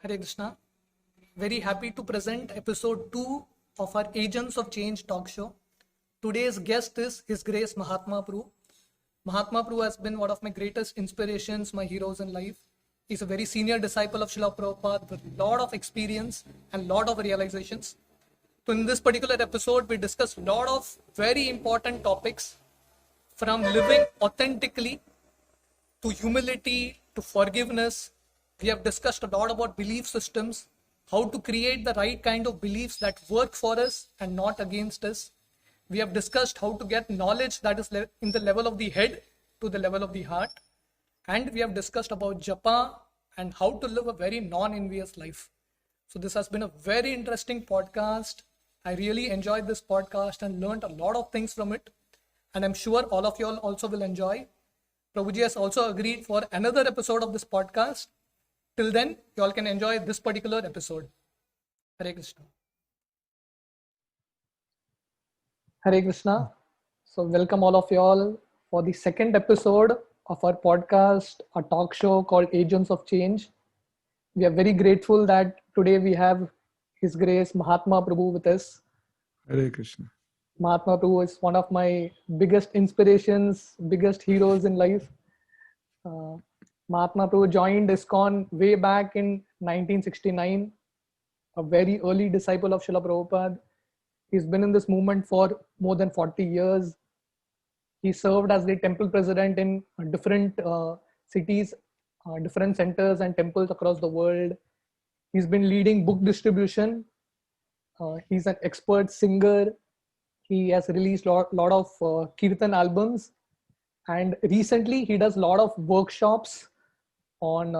Hare Krishna. Very happy to present episode 2 of our Agents of Change talk show. Today's guest is His Grace Mahatma Prabhu. Mahatma Prabhu has been one of my greatest inspirations, my heroes in life. He's a very senior disciple of Srila Prabhupada with a lot of experience and lot of realizations. So in this particular episode, we discuss a lot of very important topics, from living authentically to humility to forgiveness. We have discussed a lot about belief systems, how to create the right kind of beliefs that work for us and not against us. We have discussed how to get knowledge that is in the level of the head to the level of the heart. And we have discussed about Japa and how to live a very non-envious life. So this has been a very interesting podcast. I really enjoyed this podcast and learned a lot of things from it. And I'm sure all of you all also will enjoy. Prabhuji has also agreed for another episode of this podcast. Till then, you all can enjoy this particular episode. Hare Krishna. Hare Krishna. So welcome all of you all for the second episode of our podcast, a talk show called Agents of Change. We are very grateful that today we have His Grace Mahatma Prabhu with us. Hare Krishna. Mahatma Prabhu is one of my biggest inspirations, biggest heroes in life. Mahatma Prabhu joined ISKCON way back in 1969, a very early disciple of Srila Prabhupada. He's been in this movement for more than 40 years. He served as the temple president in different cities, different centers and temples across the world. He's been leading book distribution. He's an expert singer. He has released a lot of Kirtan albums. And recently he does a lot of workshops on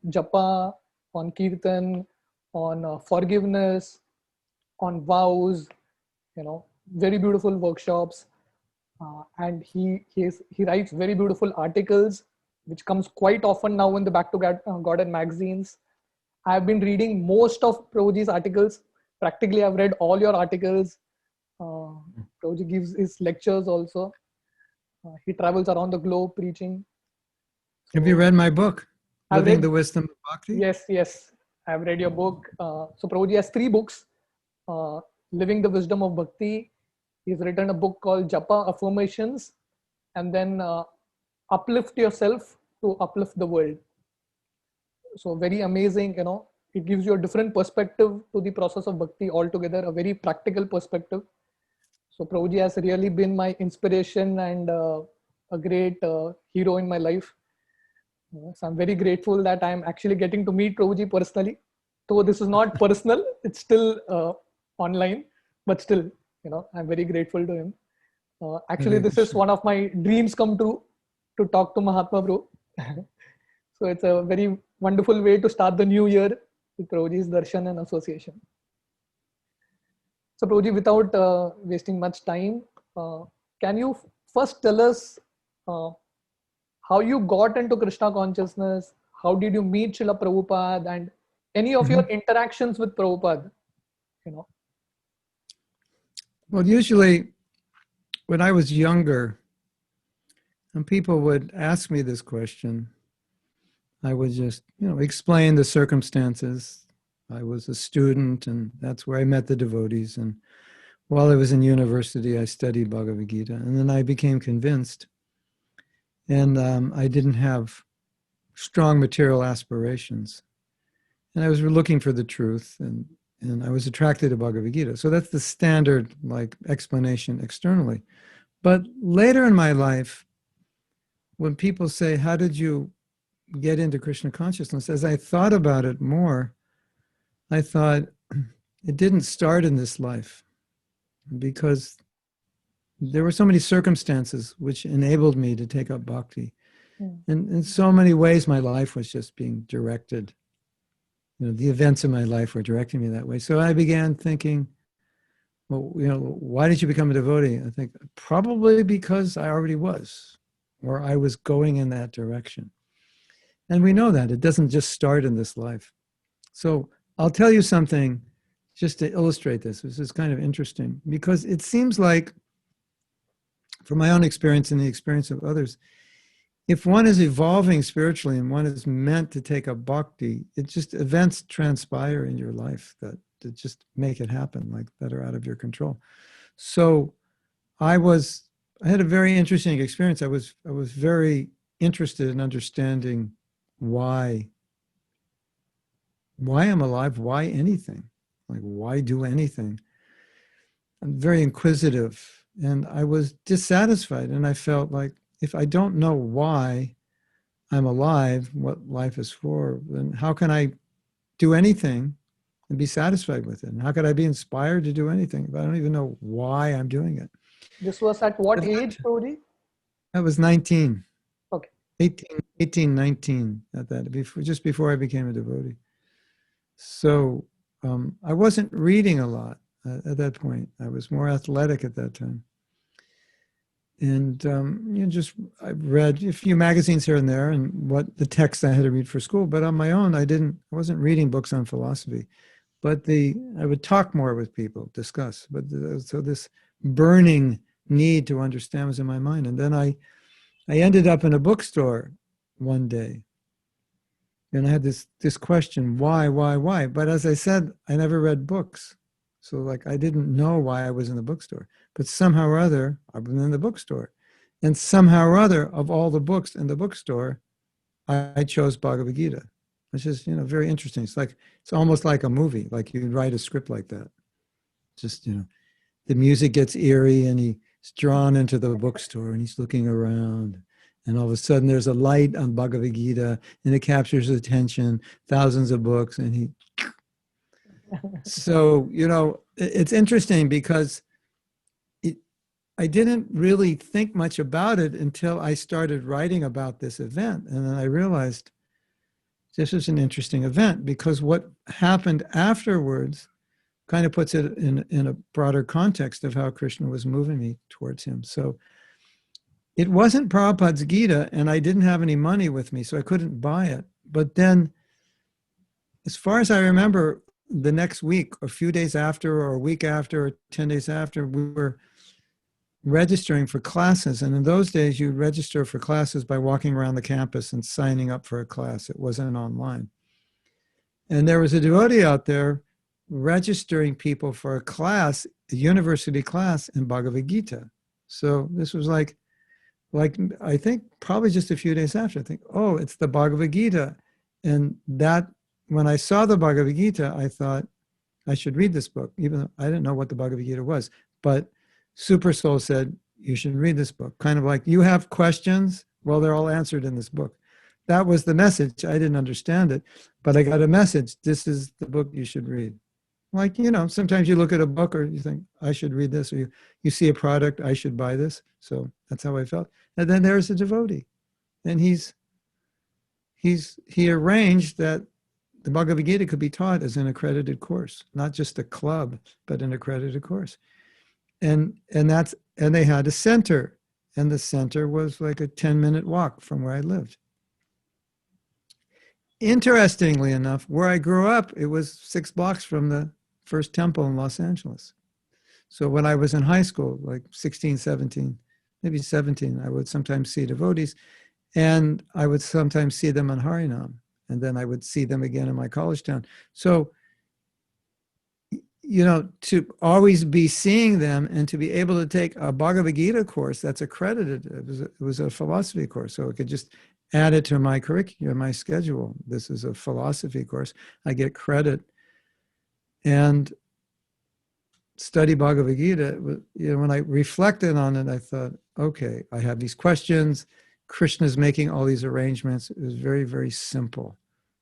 Japa, on Kirtan, on forgiveness, on vows, very beautiful workshops. And he writes very beautiful articles, which comes quite often now in the Back to God magazines. I've been reading most of Prabhuji's articles. Practically, I've read all your articles. Prabhuji gives his lectures also. He travels around the globe preaching. Have you read my book, Living the Wisdom of Bhakti? Yes. I've read your book. So Prabhuji has 3 books. Living the Wisdom of Bhakti. He's written a book called Japa Affirmations. And then Uplift Yourself to Uplift the World. So very amazing, It gives you a different perspective to the process of Bhakti altogether, a very practical perspective. So Prabhuji has really been my inspiration and a great hero in my life. So I'm very grateful that I'm actually getting to meet Prabhuji personally. Though this is not personal, it's still online, but still, I'm very grateful to him. Actually, this is one of my dreams come true, to talk to Mahatma Prabhu. So it's a very wonderful way to start the new year with Prabhuji's darshan and association. So Prabhuji, without wasting much time, can you first tell us how you got into Krishna consciousness? How did you meet Srila Prabhupada and any of your interactions with Prabhupada? Well, usually when I was younger, and people would ask me this question, I would just, explain the circumstances. I was a student, and that's where I met the devotees. And while I was in university, I studied Bhagavad Gita. And then I became convinced. And I didn't have strong material aspirations. And I was looking for the truth, and I was attracted to Bhagavad Gita. So that's the standard explanation externally. But later in my life, when people say, how did you get into Krishna consciousness? As I thought about it more, I thought it didn't start in this life, because there were so many circumstances which enabled me to take up bhakti. And in so many ways, my life was just being directed. The events in my life were directing me that way. So I began thinking, well, why did you become a devotee? I think probably because I already was, or I was going in that direction. And we know that it doesn't just start in this life. So I'll tell you something just to illustrate this. This is kind of interesting, because it seems like, from my own experience and the experience of others, if one is evolving spiritually and one is meant to take a bhakti, it just events transpire in your life that just make it happen, like that are out of your control. So I had a very interesting experience. I was very interested in understanding why I'm alive, why anything, like why do anything. I'm very inquisitive, and I was dissatisfied, and I felt like if I don't know why I'm alive, what life is for, then how can I do anything and be satisfied with it? And how could I be inspired to do anything if I don't even know why I'm doing it? This was at what age, Prabhuji? I was 19. Okay. 18, 19 at that, just before I became a devotee. So I wasn't reading a lot at that point. I was more athletic at that time. And I read a few magazines here and there and what the text I had to read for school. But on my own, I wasn't reading books on philosophy. But I would talk more with people, discuss. So this burning need to understand was in my mind. And then I ended up in a bookstore one day. And I had this question, why? But as I said, I never read books. So like I didn't know why I was in the bookstore. But somehow or other, I've been in the bookstore. And somehow or other, of all the books in the bookstore, I chose Bhagavad Gita. Which is, very interesting. It's almost like a movie, like you write a script like that. Just, the music gets eerie and he's drawn into the bookstore and he's looking around. And all of a sudden there's a light on Bhagavad Gita and it captures his attention, thousands of books. And so, it's interesting because I didn't really think much about it until I started writing about this event. And then I realized this is an interesting event because what happened afterwards kind of puts it in a broader context of how Krishna was moving me towards him. So it wasn't Prabhupada's Gita, and I didn't have any money with me, so I couldn't buy it. But then, as far as I remember, the next week, a few days after, or a week after, or 10 days after, we were registering for classes. And in those days, you register for classes by walking around the campus and signing up for a class. It wasn't online. And there was a devotee out there registering people for a class, a university class in Bhagavad Gita. So this was like I think probably just a few days after, I think, oh, it's the Bhagavad Gita. And that, when I saw the Bhagavad Gita, I thought I should read this book, even though I didn't know what the Bhagavad Gita was. But Super Soul said, you should read this book. Kind of like, you have questions? Well, they're all answered in this book. That was the message. I didn't understand it, but I got a message. This is the book you should read. Like, sometimes you look at a book or you think, I should read this, or you see a product, I should buy this. So that's how I felt. And then there's a devotee. And he arranged that the Bhagavad Gita could be taught as an accredited course, not just a club, but an accredited course. And they had a center, and the center was like a 10-minute walk from where I lived. Interestingly enough, where I grew up, it was 6 blocks from the first temple in Los Angeles. So when I was in high school, like 16, 17, maybe 17, I would sometimes see devotees, and I would sometimes see them on Harinam, and then I would see them again in my college town. So, to always be seeing them and to be able to take a Bhagavad Gita course that's accredited, it was a philosophy course, so I could just add it to my curriculum, my schedule. This is a philosophy course. I get credit and study Bhagavad Gita. When I reflected on it, I thought, okay, I have these questions. Krishna's making all these arrangements. It was very, very simple.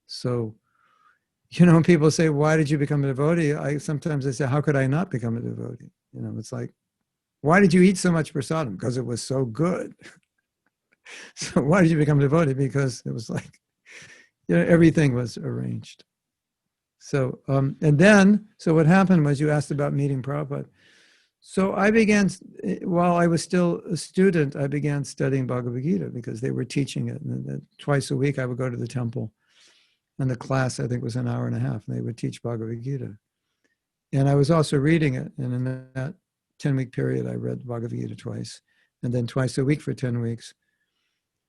So, when people say, why did you become a devotee? Sometimes I say, how could I not become a devotee? It's like, why did you eat so much prasadam? Because it was so good. So why did you become a devotee? Because it was like, everything was arranged. So, so what happened was, you asked about meeting Prabhupada. So I began, while I was still a student, I began studying Bhagavad Gita because they were teaching it. And then twice a week I would go to the temple. And the class, I think, was an hour and a half. And they would teach Bhagavad Gita. And I was also reading it. And in that 10-week period, I read Bhagavad Gita twice. And then twice a week for 10 weeks.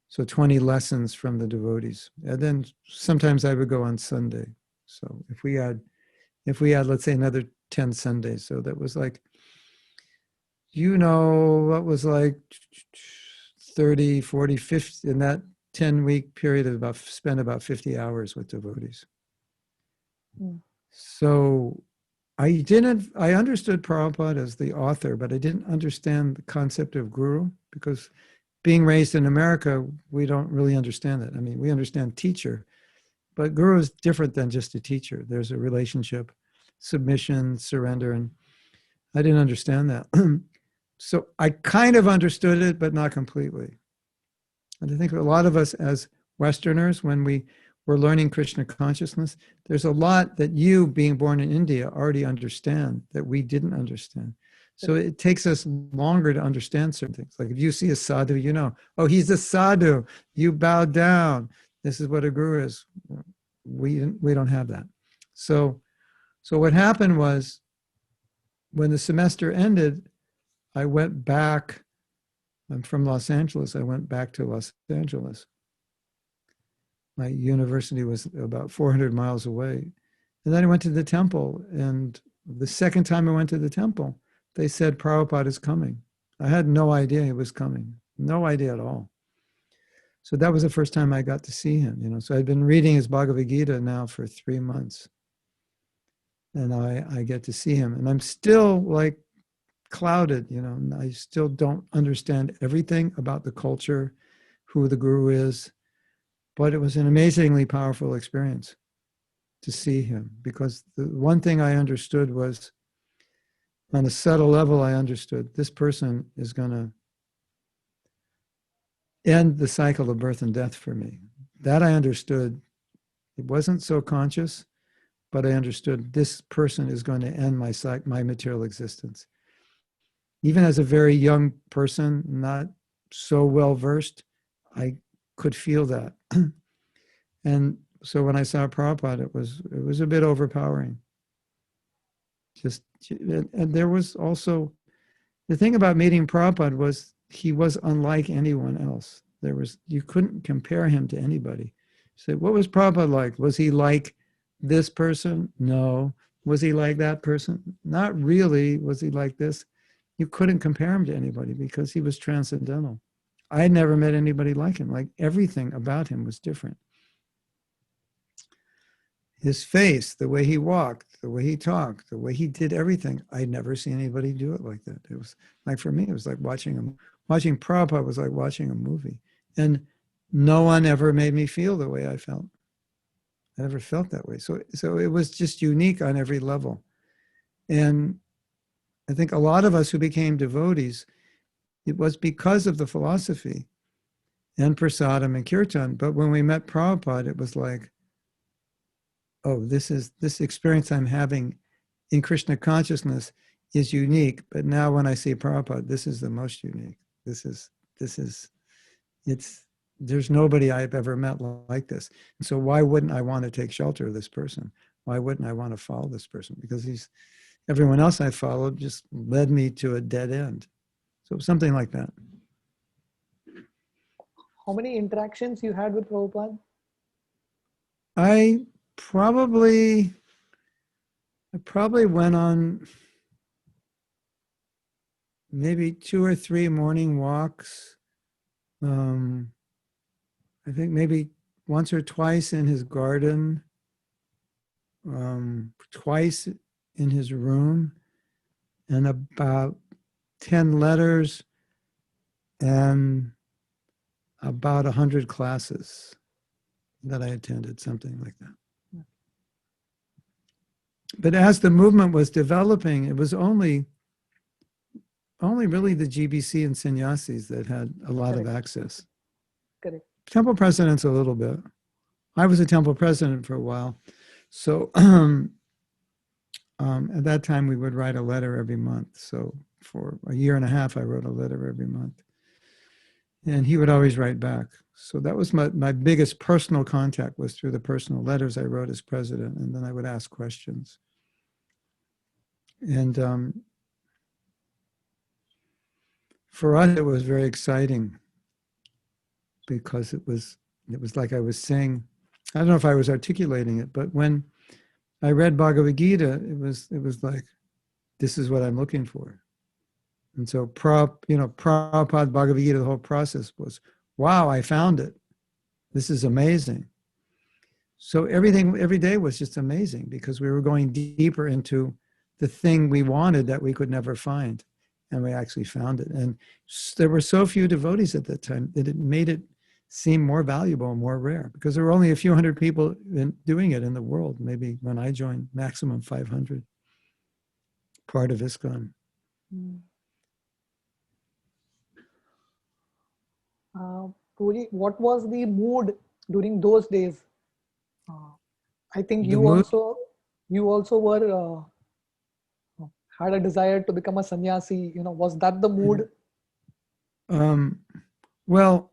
So 20 lessons from the devotees. And then sometimes I would go on Sunday. So if we had, let's say, another 10 Sundays, so that was like, what was like 30, 40, 50, in that 10-week period of spent about 50 hours with devotees. Mm. So I understood Prabhupada as the author, but I didn't understand the concept of guru, because being raised in America, we don't really understand it. I mean, we understand teacher, but guru is different than just a teacher. There's a relationship, submission, surrender, and I didn't understand that. So I kind of understood it, but not completely. And I think a lot of us as Westerners, when we were learning Krishna consciousness, there's a lot that you, being born in India, already understand that we didn't understand. So it takes us longer to understand certain things. Like if you see a sadhu, oh, he's a sadhu. You bow down. This is what a guru is. We don't have that. So what happened was, when the semester ended, I went back. I'm from Los Angeles. I went back to Los Angeles. My university was about 400 miles away. And then I went to the temple. And the second time I went to the temple, they said, Prabhupada is coming. I had no idea he was coming. No idea at all. So that was the first time I got to see him. So I'd been reading his Bhagavad Gita now for 3 months. And I get to see him. And I'm still like clouded, I still don't understand everything about the culture, who the guru is. But it was an amazingly powerful experience to see him, because the one thing I understood was, on a subtle level, I understood this person is going to end the cycle of birth and death for me. That I understood. It wasn't so conscious, but I understood this person is going to end my material existence. Even as a very young person, not so well versed, I could feel that. And so when I saw Prabhupada, it was a bit overpowering. And there was also, the thing about meeting Prabhupada was he was unlike anyone else. You couldn't compare him to anybody. So what was Prabhupada like? Was he like this person? No. Was he like that person? Not really. Was he like this? You couldn't compare him to anybody because he was transcendental. I had never met anybody like him. Like, everything about him was different. His face, the way he walked, the way he talked, the way he did everything. I'd never seen anybody do it like that. It was like, for me, it was like watching Prabhupada was like watching a movie. And no one ever made me feel the way I felt. I never felt that way. So it was just unique on every level. And I think a lot of us who became devotees, it was because of the philosophy and prasadam and kirtan. But when we met Prabhupada, it was like, oh, this experience I'm having in Krishna consciousness is unique. But now when I see Prabhupada, this is the most unique. There's nobody I've ever met like this. And so why wouldn't I want to take shelter of this person? Why wouldn't I want to follow this person? Because everyone else I followed just led me to a dead end. So something like that. How many interactions you had with Prabhupada? I probably went on maybe 2 or 3 morning walks. I think maybe once or twice in his garden, twice in his room, and about 10 letters and about 100 classes that I attended, something like that. But as the movement was developing, it was only really the GBC and sannyasis that had a lot of access. Correct. Temple presidents a little bit. I was a temple president for a while. So at that time, we would write a letter every month. So for a year and a half, I wrote a letter every month. And he would always write back. So that was my biggest personal contact, was through the personal letters I wrote as president. And then I would ask questions. And for us, it was very exciting because it was like I was saying, I don't know if I was articulating it, but when I read Bhagavad Gita, it was like, this is what I'm looking for. And so Prabhupada Bhagavad Gita, the whole process was, wow, I found it. This is amazing. So everything, every day was just amazing because we were going deeper into the thing we wanted that we could never find. And we actually found it. And there were so few devotees at that time that it made it seem more valuable and more rare because there were only a few hundred people doing it in the world. Maybe when I joined, maximum 500, part of ISKCON. Puri, what was the mood during those days? I think The you mood, also were had a desire to become a sannyasi. Was that the mood? well,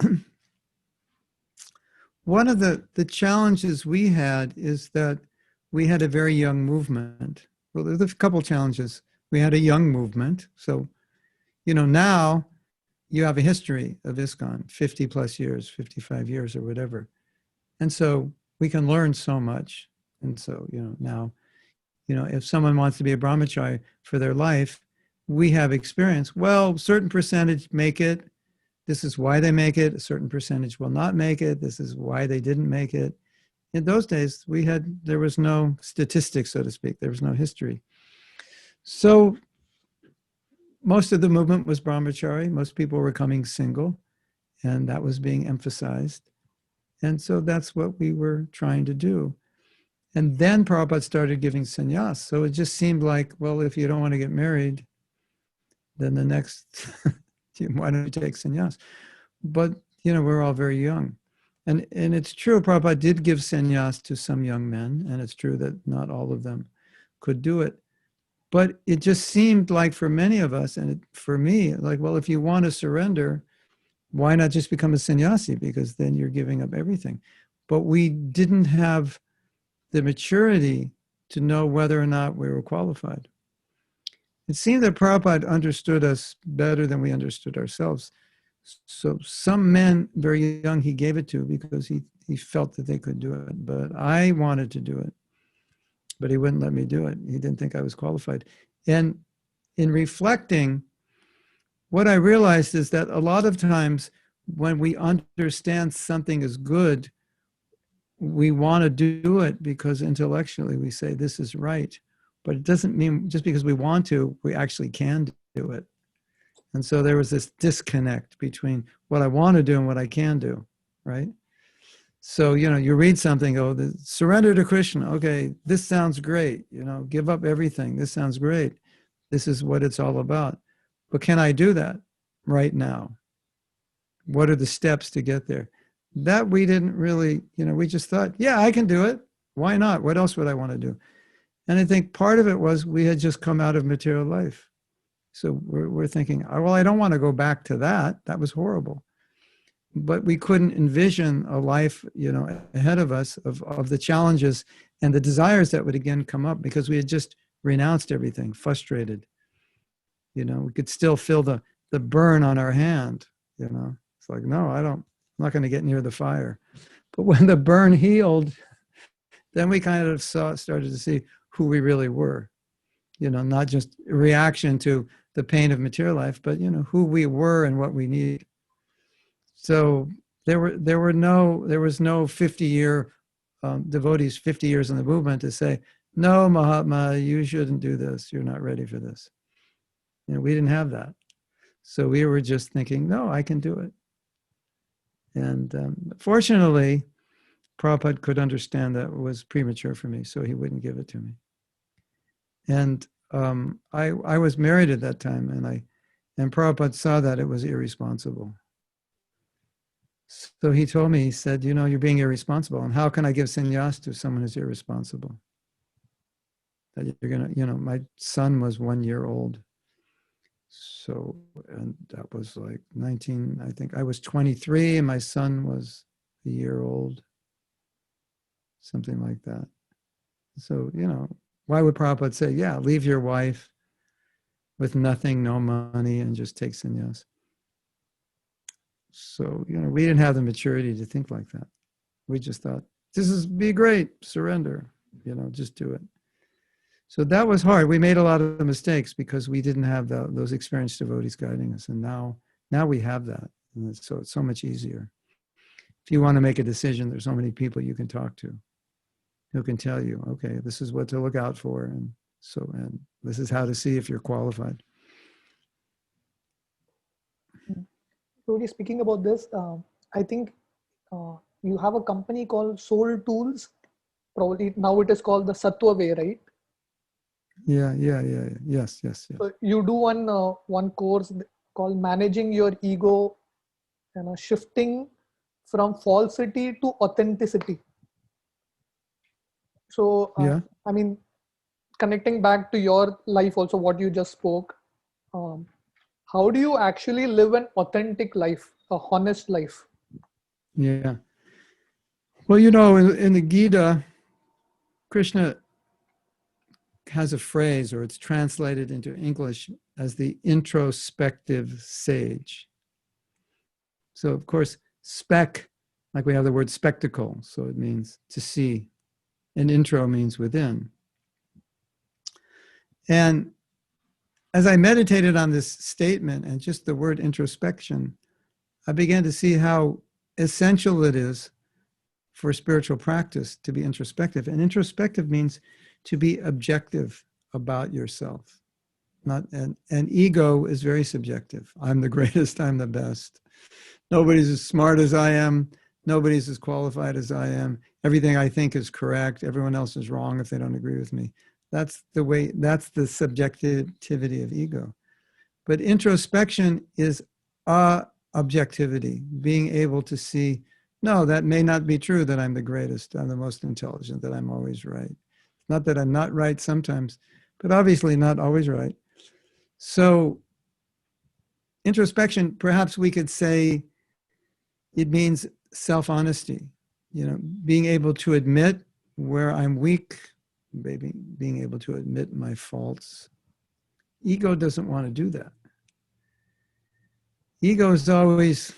one of the challenges we had is that we had a very young movement. Well, there's a couple challenges. We had a young movement. So, now you have a history of ISKCON, 50 plus years, 55 years or whatever. And so we can learn so much. And so, now, if someone wants to be a brahmachari for their life, we have experience. Well, certain percentage make it. This is why they make it. A certain percentage will not make it. This is why they didn't make it. In those days, there was no statistics, so to speak. There was no history. So most of the movement was brahmachari. Most people were coming single, and that was being emphasized. And so that's what we were trying to do. And then Prabhupada started giving sannyas. So it just seemed like, well, if you don't want to get married, then the next, why don't you take sannyas? But, we're all very young. And it's true, Prabhupada did give sannyas to some young men, and it's true that not all of them could do it. But it just seemed like for many of us, and for me, like, well, if you want to surrender, why not just become a sannyasi? Because then you're giving up everything. But we didn't have the maturity to know whether or not we were qualified. It seemed that Prabhupada understood us better than we understood ourselves. So some men, very young, he gave it to because he felt that they could do it. But I wanted to do it. But he wouldn't let me do it. He didn't think I was qualified. And in reflecting, what I realized is that a lot of times when we understand something is good, we want to do it because intellectually we say this is right. But it doesn't mean just because we want to, we actually can do it. And so there was this disconnect between what I want to do and what I can do, right? So, you read something, surrender to Krishna. Okay, this sounds great. Give up everything. This sounds great. This is what it's all about. But can I do that right now? What are the steps to get there? That we didn't really, we just thought, yeah, I can do it. Why not? What else would I want to do? And I think part of it was we had just come out of material life. So we're thinking, well, I don't want to go back to that. That was horrible. But we couldn't envision a life, ahead of us of the challenges and the desires that would again come up because we had just renounced everything, frustrated. We could still feel the burn on our hand. It's like, no, I'm not going to get near the fire. But when the burn healed, then we kind of started to see who we really were. Not just a reaction to the pain of material life, but who we were and what we need. So there was no 50-year devotees, 50 years in the movement to say, no, Mahatma, you shouldn't do this. You're not ready for this. We didn't have that. So we were just thinking, no, I can do it. And fortunately, Prabhupada could understand that it was premature for me, so he wouldn't give it to me. And I was married at that time, and Prabhupada saw that it was irresponsible. So he told me, he said, you're being irresponsible. And how can I give sannyas to someone who's irresponsible? That you're going to, my son was 1 year old. So, and that was like I think I was 23 and my son was a year old. Something like that. So, why would Prabhupada say, yeah, leave your wife with nothing, no money, and just take sannyas? So, we didn't have the maturity to think like that. We just thought, be great, surrender, just do it. So that was hard. We made a lot of mistakes because we didn't have those experienced devotees guiding us. And now we have that. And it's so much easier. If you want to make a decision, there's so many people you can talk to who can tell you, okay, this is what to look out for. And this is how to see if you're qualified. So speaking about this, I think you have a company called Soul Tools. Probably now it is called the Sattva Way, right? Yeah. Yes. So you do one course called Managing Your Ego, shifting from falsity to authenticity. So, Yeah. I mean, connecting back to your life also, what you just spoke, how do you actually live an authentic life, a honest life? Yeah. Well, in the Gita, Krishna has a phrase, or it's translated into English as the introspective sage. So, of course, like we have the word spectacle, so it means to see, and intro means within. And as I meditated on this statement and just the word introspection, I began to see how essential it is for spiritual practice to be introspective. And introspective means to be objective about yourself. And ego is very subjective. I'm the greatest, I'm the best. Nobody's as smart as I am. Nobody's as qualified as I am. Everything I think is correct. Everyone else is wrong if they don't agree with me. That's the subjectivity of ego. But introspection is objectivity, being able to see, no, that may not be true that I'm the greatest, I'm the most intelligent, that I'm always right. Not that I'm not right sometimes, but obviously not always right. So introspection, perhaps we could say it means self-honesty, being able to admit where I'm weak, maybe being able to admit my faults. Ego doesn't want to do that. Ego is always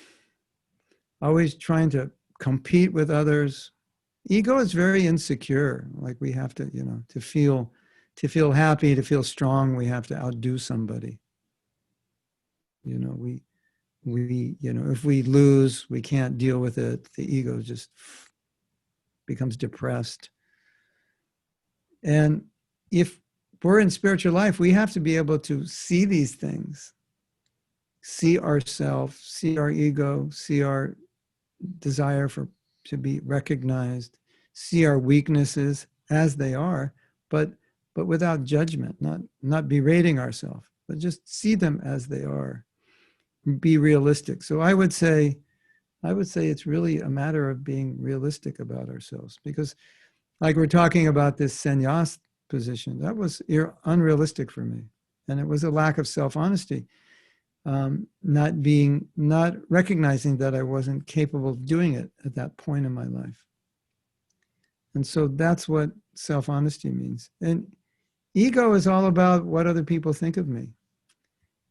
trying to compete with others. Ego is very insecure. Like we have to, to feel happy, to feel strong, we have to outdo somebody. If we lose, we can't deal with it. The ego just becomes depressed. And if we're in spiritual life, we have to be able to see these things, see ourselves, see our ego, see our desire to be recognized, see our weaknesses as they are, but without judgment, not berating ourselves, but just see them as they are. Be realistic. So I would say it's really a matter of being realistic about ourselves, because like we're talking about this sannyas position, that was unrealistic for me. And it was a lack of self-honesty, not recognizing that I wasn't capable of doing it at that point in my life. And so that's what self-honesty means. And ego is all about what other people think of me.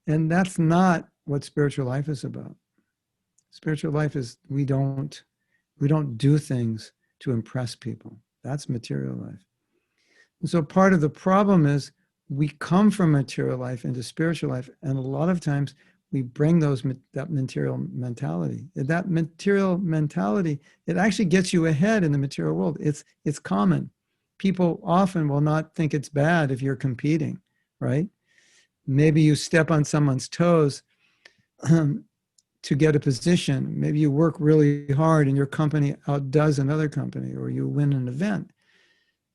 And that's not what spiritual life is about. Spiritual life is we don't do things to impress people. That's material life. And so part of the problem is we come from material life into spiritual life, and a lot of times we bring that material mentality. That material mentality, it actually gets you ahead in the material world. It's common. People often will not think it's bad if you're competing, right? Maybe you step on someone's toes to get a position. Maybe you work really hard and your company outdoes another company, or you win an event,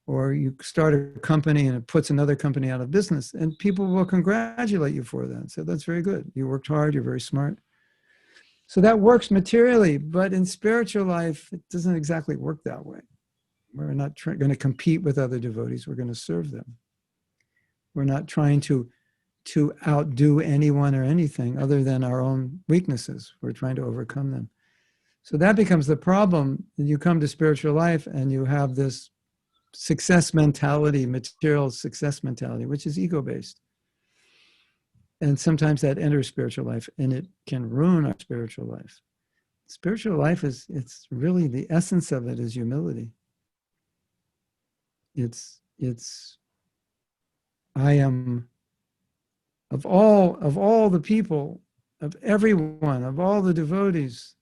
or you start a company and it puts another company out of business, and people will congratulate you for that. So that's very good. You worked hard, you're very smart. So that works materially, but in spiritual life, it doesn't exactly work that way. We're not going to compete with other devotees. We're going to serve them. We're not trying to outdo anyone or anything other than our own weaknesses. We're trying to overcome them. So that becomes the problem. You come to spiritual life and you have this success mentality, material success mentality, which is ego-based. And sometimes that enters spiritual life and it can ruin our spiritual life. spiritual life it's really the essence of it is humility. It's I am of all the people, of everyone, of all the devotees,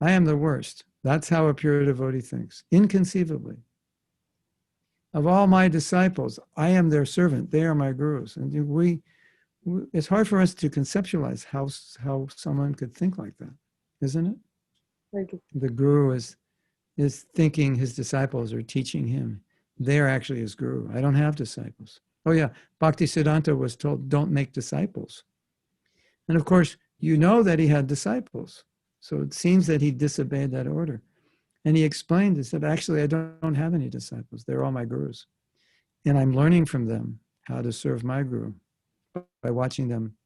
I am the worst. That's how a pure devotee thinks, inconceivably. Of all my disciples, I am their servant. They are my gurus. And it's hard for us to conceptualize how someone could think like that, isn't it? Thank you. The guru is thinking his disciples are teaching him. They're actually his guru. I don't have disciples. Oh yeah, Bhaktisiddhanta was told, don't make disciples. And of course, you know that he had disciples. So it seems that he disobeyed that order. And he explained, he said, actually, I don't have any disciples. They're all my gurus. And I'm learning from them how to serve my guru by watching them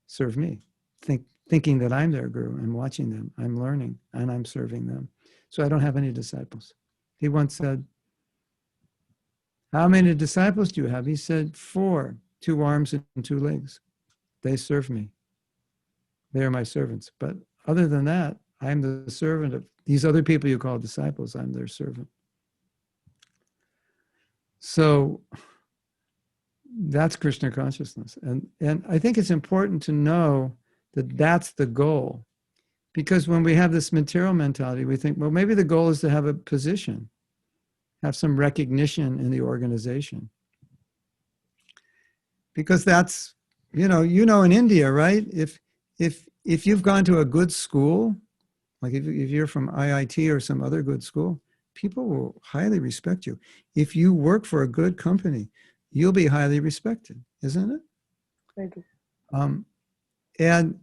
serve me. Thinking that I'm their guru and watching them. I'm learning and I'm serving them. So I don't have any disciples. He once said, how many disciples do you have? He said, 4, 2 arms and 2 legs. They serve me. They are my servants. But other than that, I'm the servant of these other people you call disciples. I'm their servant. So that's Krishna consciousness. And I think it's important to know that that's the goal. Because when we have this material mentality, we think, well, maybe the goal is to have a position, have some recognition in the organization. Because that's, in India, right? If you've gone to a good school, like if you're from IIT or some other good school, people will highly respect you. If you work for a good company, you'll be highly respected, isn't it? Thank you. And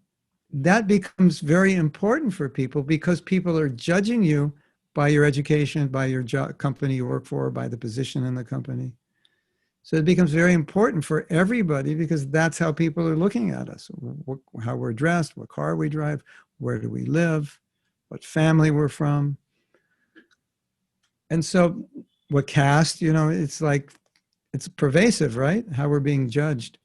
that becomes very important for people because people are judging you by your education, by your job, company you work for, by the position in the company. So it becomes very important for everybody because that's how people are looking at us, how we're dressed, what car we drive, where do we live, what family we're from. And so what caste, it's like, it's pervasive, right? How we're being judged.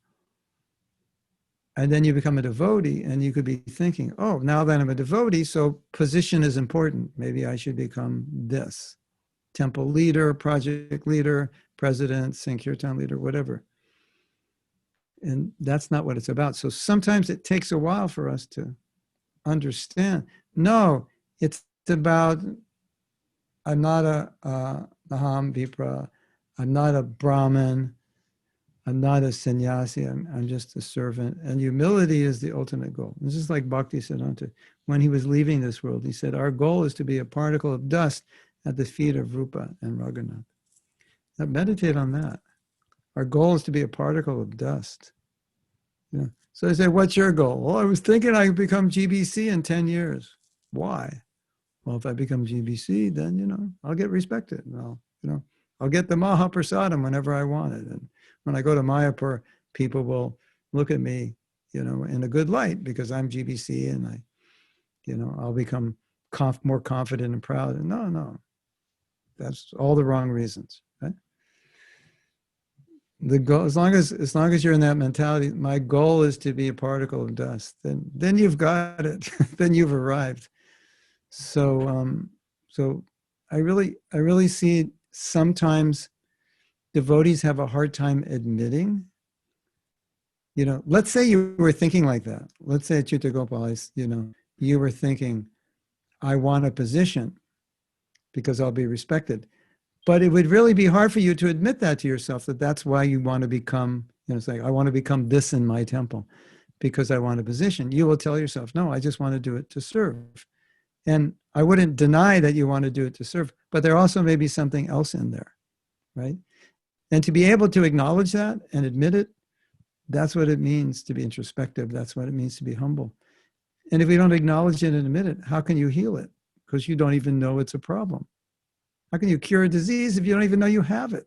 And then you become a devotee and you could be thinking, oh, now that I'm a devotee, so position is important. Maybe I should become this. Temple leader, project leader, president, Sankirtan leader, whatever. And that's not what it's about. So sometimes it takes a while for us to understand. No, it's about, I'm not a Naham Vipra, I'm not a Brahmin, I'm not a sannyasi, I'm just a servant. And humility is the ultimate goal. This is like Bhaktisiddhanta. When he was leaving this world, he said, our goal is to be a particle of dust at the feet of Rupa and Raghunath. Now meditate on that. Our goal is to be a particle of dust. So I say, what's your goal? Well, I was thinking I could become GBC in 10 years. Why? Well, if I become GBC, then, I'll get respected. And I'll get the Mahaprasadam whenever I want it. And when I go to Mayapur, people will look at me, in a good light because I'm GBC and I'll become more confident and proud. And no, that's all the wrong reasons, right? The goal, as long as you're in that mentality, my goal is to be a particle of dust. Then you've got it. Then you've arrived. So I really see sometimes devotees have a hard time admitting. Let's say you were thinking like that. Let's say at ACHYUT GOPAL, you were thinking, I want a position because I'll be respected. But it would really be hard for you to admit that to yourself, that that's why you want to become, it's like, I want to become this in my temple because I want a position. You will tell yourself, no, I just want to do it to serve. And I wouldn't deny that you want to do it to serve, but there also may be something else in there, right? And to be able to acknowledge that and admit it, that's what it means to be introspective. That's what it means to be humble. And if we don't acknowledge it and admit it, how can you heal it? Because you don't even know it's a problem. How can you cure a disease if you don't even know you have it?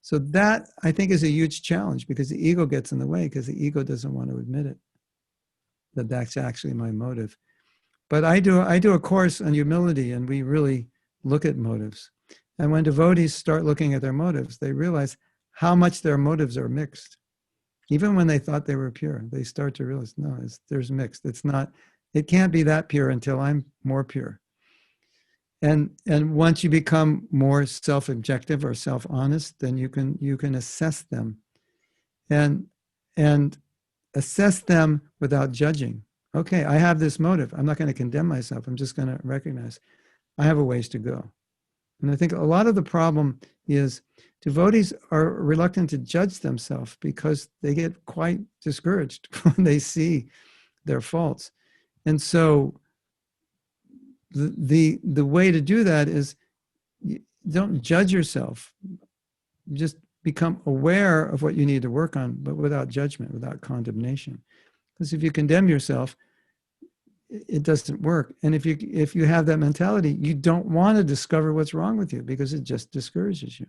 So that, I think, is a huge challenge because the ego gets in the way because the ego doesn't want to admit it, that that's actually my motive. But I do a course on humility and we really look at motives. And when devotees start looking at their motives, they realize how much their motives are mixed. Even when they thought they were pure, they start to realize, no, there's mixed. It's not It can't be that pure until I'm more pure. And once you become more self-objective or self-honest, then you can assess them and assess them without judging. Okay, I have this motive. I'm not going to condemn myself. I'm just going to recognize I have a ways to go. And I think a lot of the problem is devotees are reluctant to judge themselves because they get quite discouraged when they see their faults. And so the way to do that is don't judge yourself. Just become aware of what you need to work on, but without judgment, without condemnation. Because if you condemn yourself, it doesn't work. And if you have that mentality, you don't want to discover what's wrong with you because it just discourages you.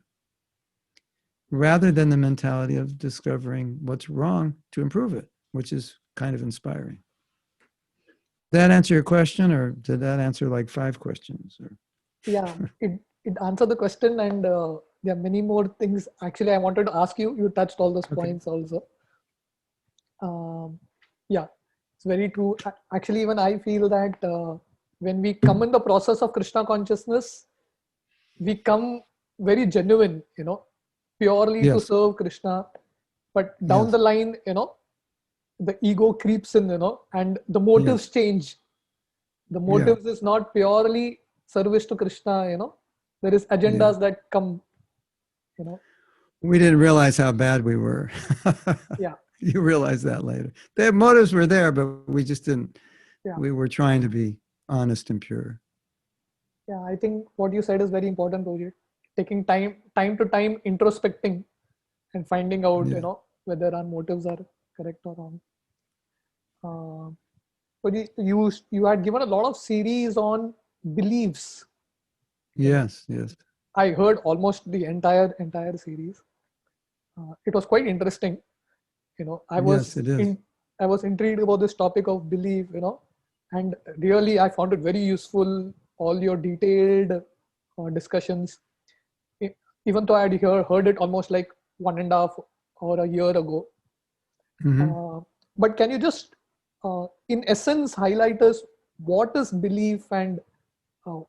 Rather than the mentality of discovering what's wrong to improve it, which is kind of inspiring. Did that answer your question, or did that answer like 5 questions? Or? Yeah, it answered the question, and there are many more things. Actually, I wanted to ask you. You touched all those points also. Yeah, it's very true. Actually, even I feel that when we come in the process of Krishna consciousness, we come very genuine, purely to serve Krishna. But down the line, the ego creeps in, and the motives change. The motives is not purely service to Krishna, there is agendas that come, We didn't realize how bad we were. Yeah. You realize that later. The motives were there, but we just didn't. Yeah. We were trying to be honest and pure. Yeah, I think what you said is very important, Rohit. Taking time to time introspecting and finding out, whether our motives are correct or wrong. But you had given a lot of series on beliefs. Yes. I heard almost the entire series. It was quite interesting. I was intrigued about this topic of belief. And really I found it very useful. All your detailed discussions. Even though I had heard it almost like 1.5 or a year ago. Mm-hmm. But can you just, in essence, highlight us what is belief and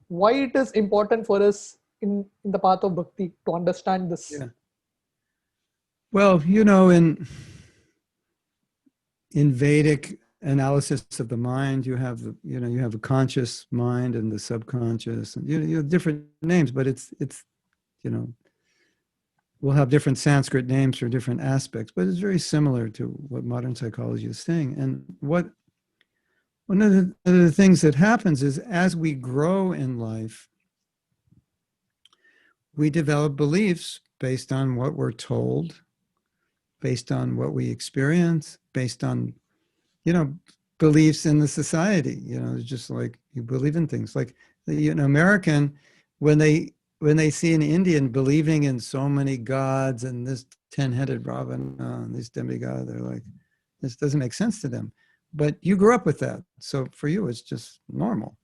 why it is important for us in the path of bhakti to understand this? Yeah. Well, in Vedic analysis of the mind, you have a conscious mind and the subconscious, and you have different names, but it's we'll have different Sanskrit names for different aspects, but it's very similar to what modern psychology is saying. And one of the things that happens is as we grow in life, we develop beliefs based on what we're told, based on what we experience, based on, beliefs in the society. It's just like you believe in things. Like American, when they see an Indian believing in so many gods and this 10-headed Ravana and this demigod, they're like, this doesn't make sense to them. But you grew up with that. So for you, it's just normal,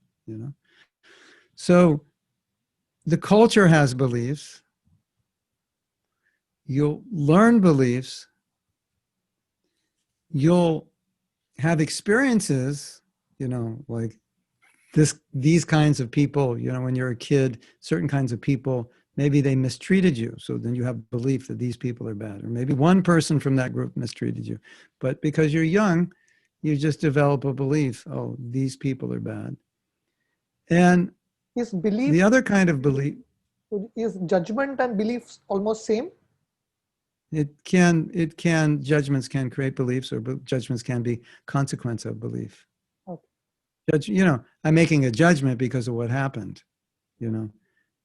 So the culture has beliefs. You'll learn beliefs. You'll have experiences, like these kinds of people, when you're a kid, certain kinds of people, maybe they mistreated you. So then you have belief that these people are bad. Or maybe one person from that group mistreated you. But because you're young, you just develop a belief, oh, these people are bad. And is belief, the other kind of belief, is judgment and beliefs almost same? Judgments can create beliefs, or judgments can be consequence of belief. Okay. I'm making a judgment because of what happened.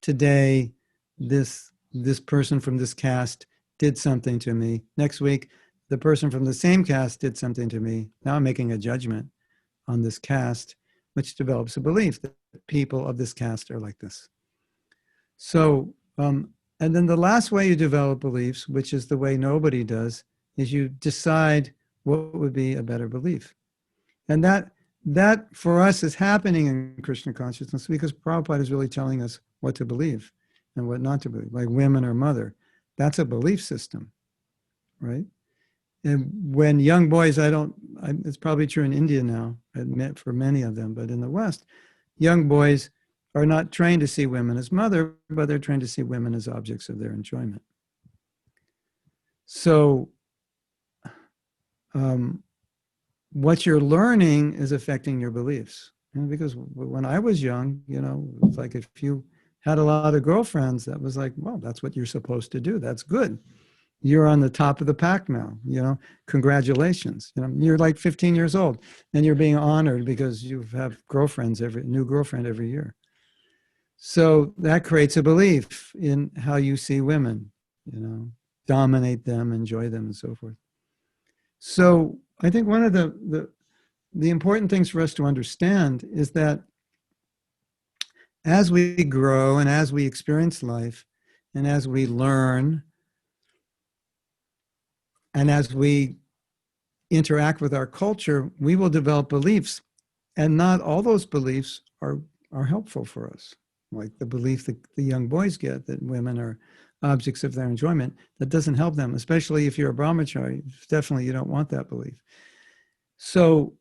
Today, this person from this caste did something to me. Next week, the person from the same caste did something to me. Now I'm making a judgment on this caste, which develops a belief that people of this caste are like this. So, and then the last way you develop beliefs, which is the way nobody does, is you decide what would be a better belief. And that for us is happening in Krishna consciousness because Prabhupada is really telling us what to believe and what not to believe, like women or mother. That's a belief system, right? And when young boys, it's probably true in India now, I admit for many of them, but in the West, young boys are not trained to see women as mother, but they're trained to see women as objects of their enjoyment. So what you're learning is affecting your beliefs. Because when I was young, it's like if you had a lot of girlfriends, that was like, well, that's what you're supposed to do. That's good. You're on the top of the pack now, congratulations. You're like 15 years old and you're being honored because you have new girlfriend every year. So that creates a belief in how you see women, dominate them, enjoy them, and so forth. So I think one of the important things for us to understand is that as we grow and as we experience life and as we learn and as we interact with our culture, we will develop beliefs. And not all those beliefs are helpful for us. Like the belief that the young boys get that women are objects of their enjoyment, that doesn't help them, especially if you're a brahmachari. Definitely you don't want that belief. So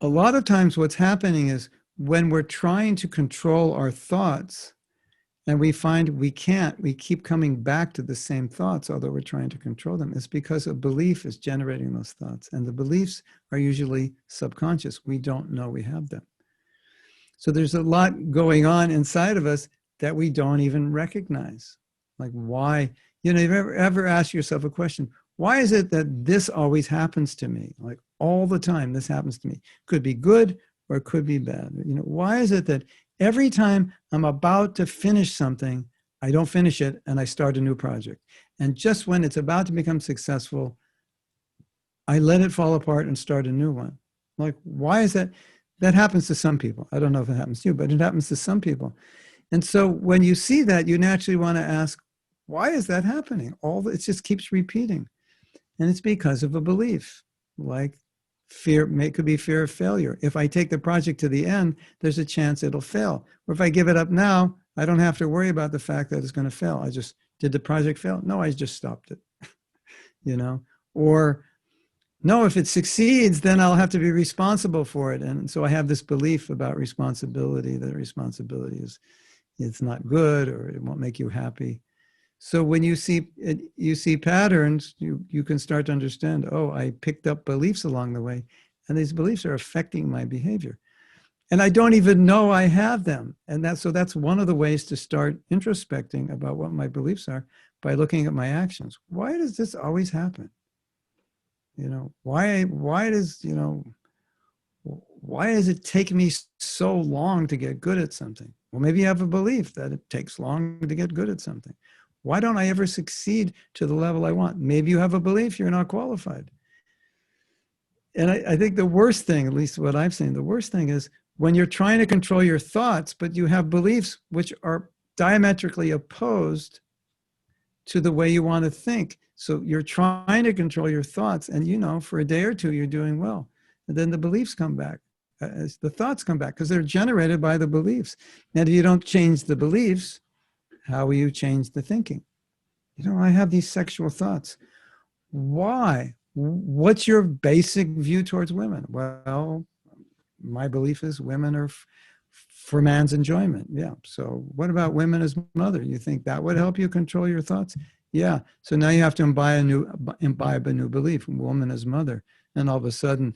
a lot of times what's happening is when we're trying to control our thoughts and we find we can't, we keep coming back to the same thoughts, although we're trying to control them. It's because a belief is generating those thoughts. And the beliefs are usually subconscious. We don't know we have them. So there's a lot going on inside of us that we don't even recognize. Like why, you've ever asked yourself a question, why is it that this always happens to me? Like all the time this happens to me. Could be good or it could be bad. Why is it that every time I'm about to finish something, I don't finish it and I start a new project? And just when it's about to become successful, I let it fall apart and start a new one. Like, why is that? That happens to some people. I don't know if it happens to you, but it happens to some people. And so when you see that, you naturally want to ask, why is that happening? It just keeps repeating. And it's because of a belief, like fear. It could be fear of failure. If I take the project to the end, there's a chance it'll fail. Or if I give it up now, I don't have to worry about the fact that it's going to fail. Did the project fail? No, I just stopped it. Or no, if it succeeds, then I'll have to be responsible for it. And so I have this belief about responsibility, that responsibility it's not good or it won't make you happy. So when you see patterns, you can start to understand, oh, I picked up beliefs along the way, and these beliefs are affecting my behavior. And I don't even know I have them. And that's one of the ways to start introspecting about what my beliefs are, by looking at my actions. Why does this always happen? Why does it take me so long to get good at something? Well, maybe you have a belief that it takes long to get good at something. Why don't I ever succeed to the level I want? Maybe you have a belief you're not qualified. And I think the worst thing, at least what I've seen, the worst thing is when you're trying to control your thoughts, but you have beliefs which are diametrically opposed to the way you want to think. So you're trying to control your thoughts, and for a day or two, you're doing well. And then the beliefs come back, as the thoughts come back, because they're generated by the beliefs. And if you don't change the beliefs, how will you change the thinking? I have these sexual thoughts. Why? What's your basic view towards women? Well, my belief is women are for man's enjoyment. Yeah. So what about women as mother? You think that would help you control your thoughts? Yeah. So now you have to imbibe a new belief, woman as mother. And all of a sudden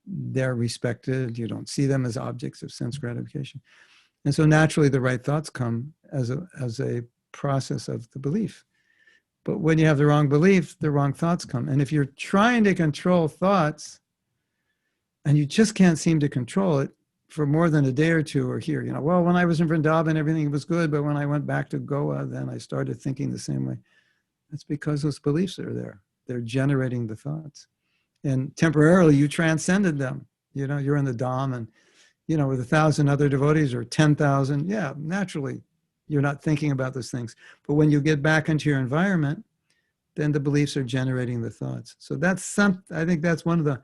they're respected. You don't see them as objects of sense gratification. And so naturally the right thoughts come as a process of the belief. But when you have the wrong belief, the wrong thoughts come. And if you're trying to control thoughts and you just can't seem to control it for more than a day or two or here, well, when I was in Vrindavan, everything was good. But when I went back to Goa, then I started thinking the same way. That's because those beliefs are there. They're generating the thoughts. And temporarily you transcended them. You're in the Dham and, with 1,000 other devotees or 10,000. Yeah, naturally, you're not thinking about those things. But when you get back into your environment, then the beliefs are generating the thoughts. So I think that's one of the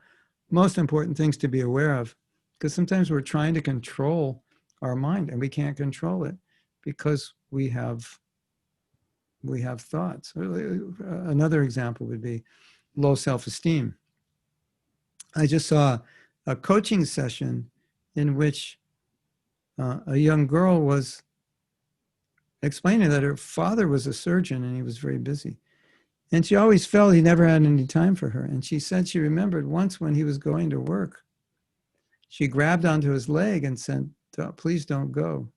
most important things to be aware of, because sometimes we're trying to control our mind and we can't control it because we have we have thoughts. Another example would be low self-esteem. I just saw a coaching session in which a young girl was explaining that her father was a surgeon and he was very busy. And she always felt he never had any time for her. And she said she remembered once when he was going to work, she grabbed onto his leg and said, "Please don't go."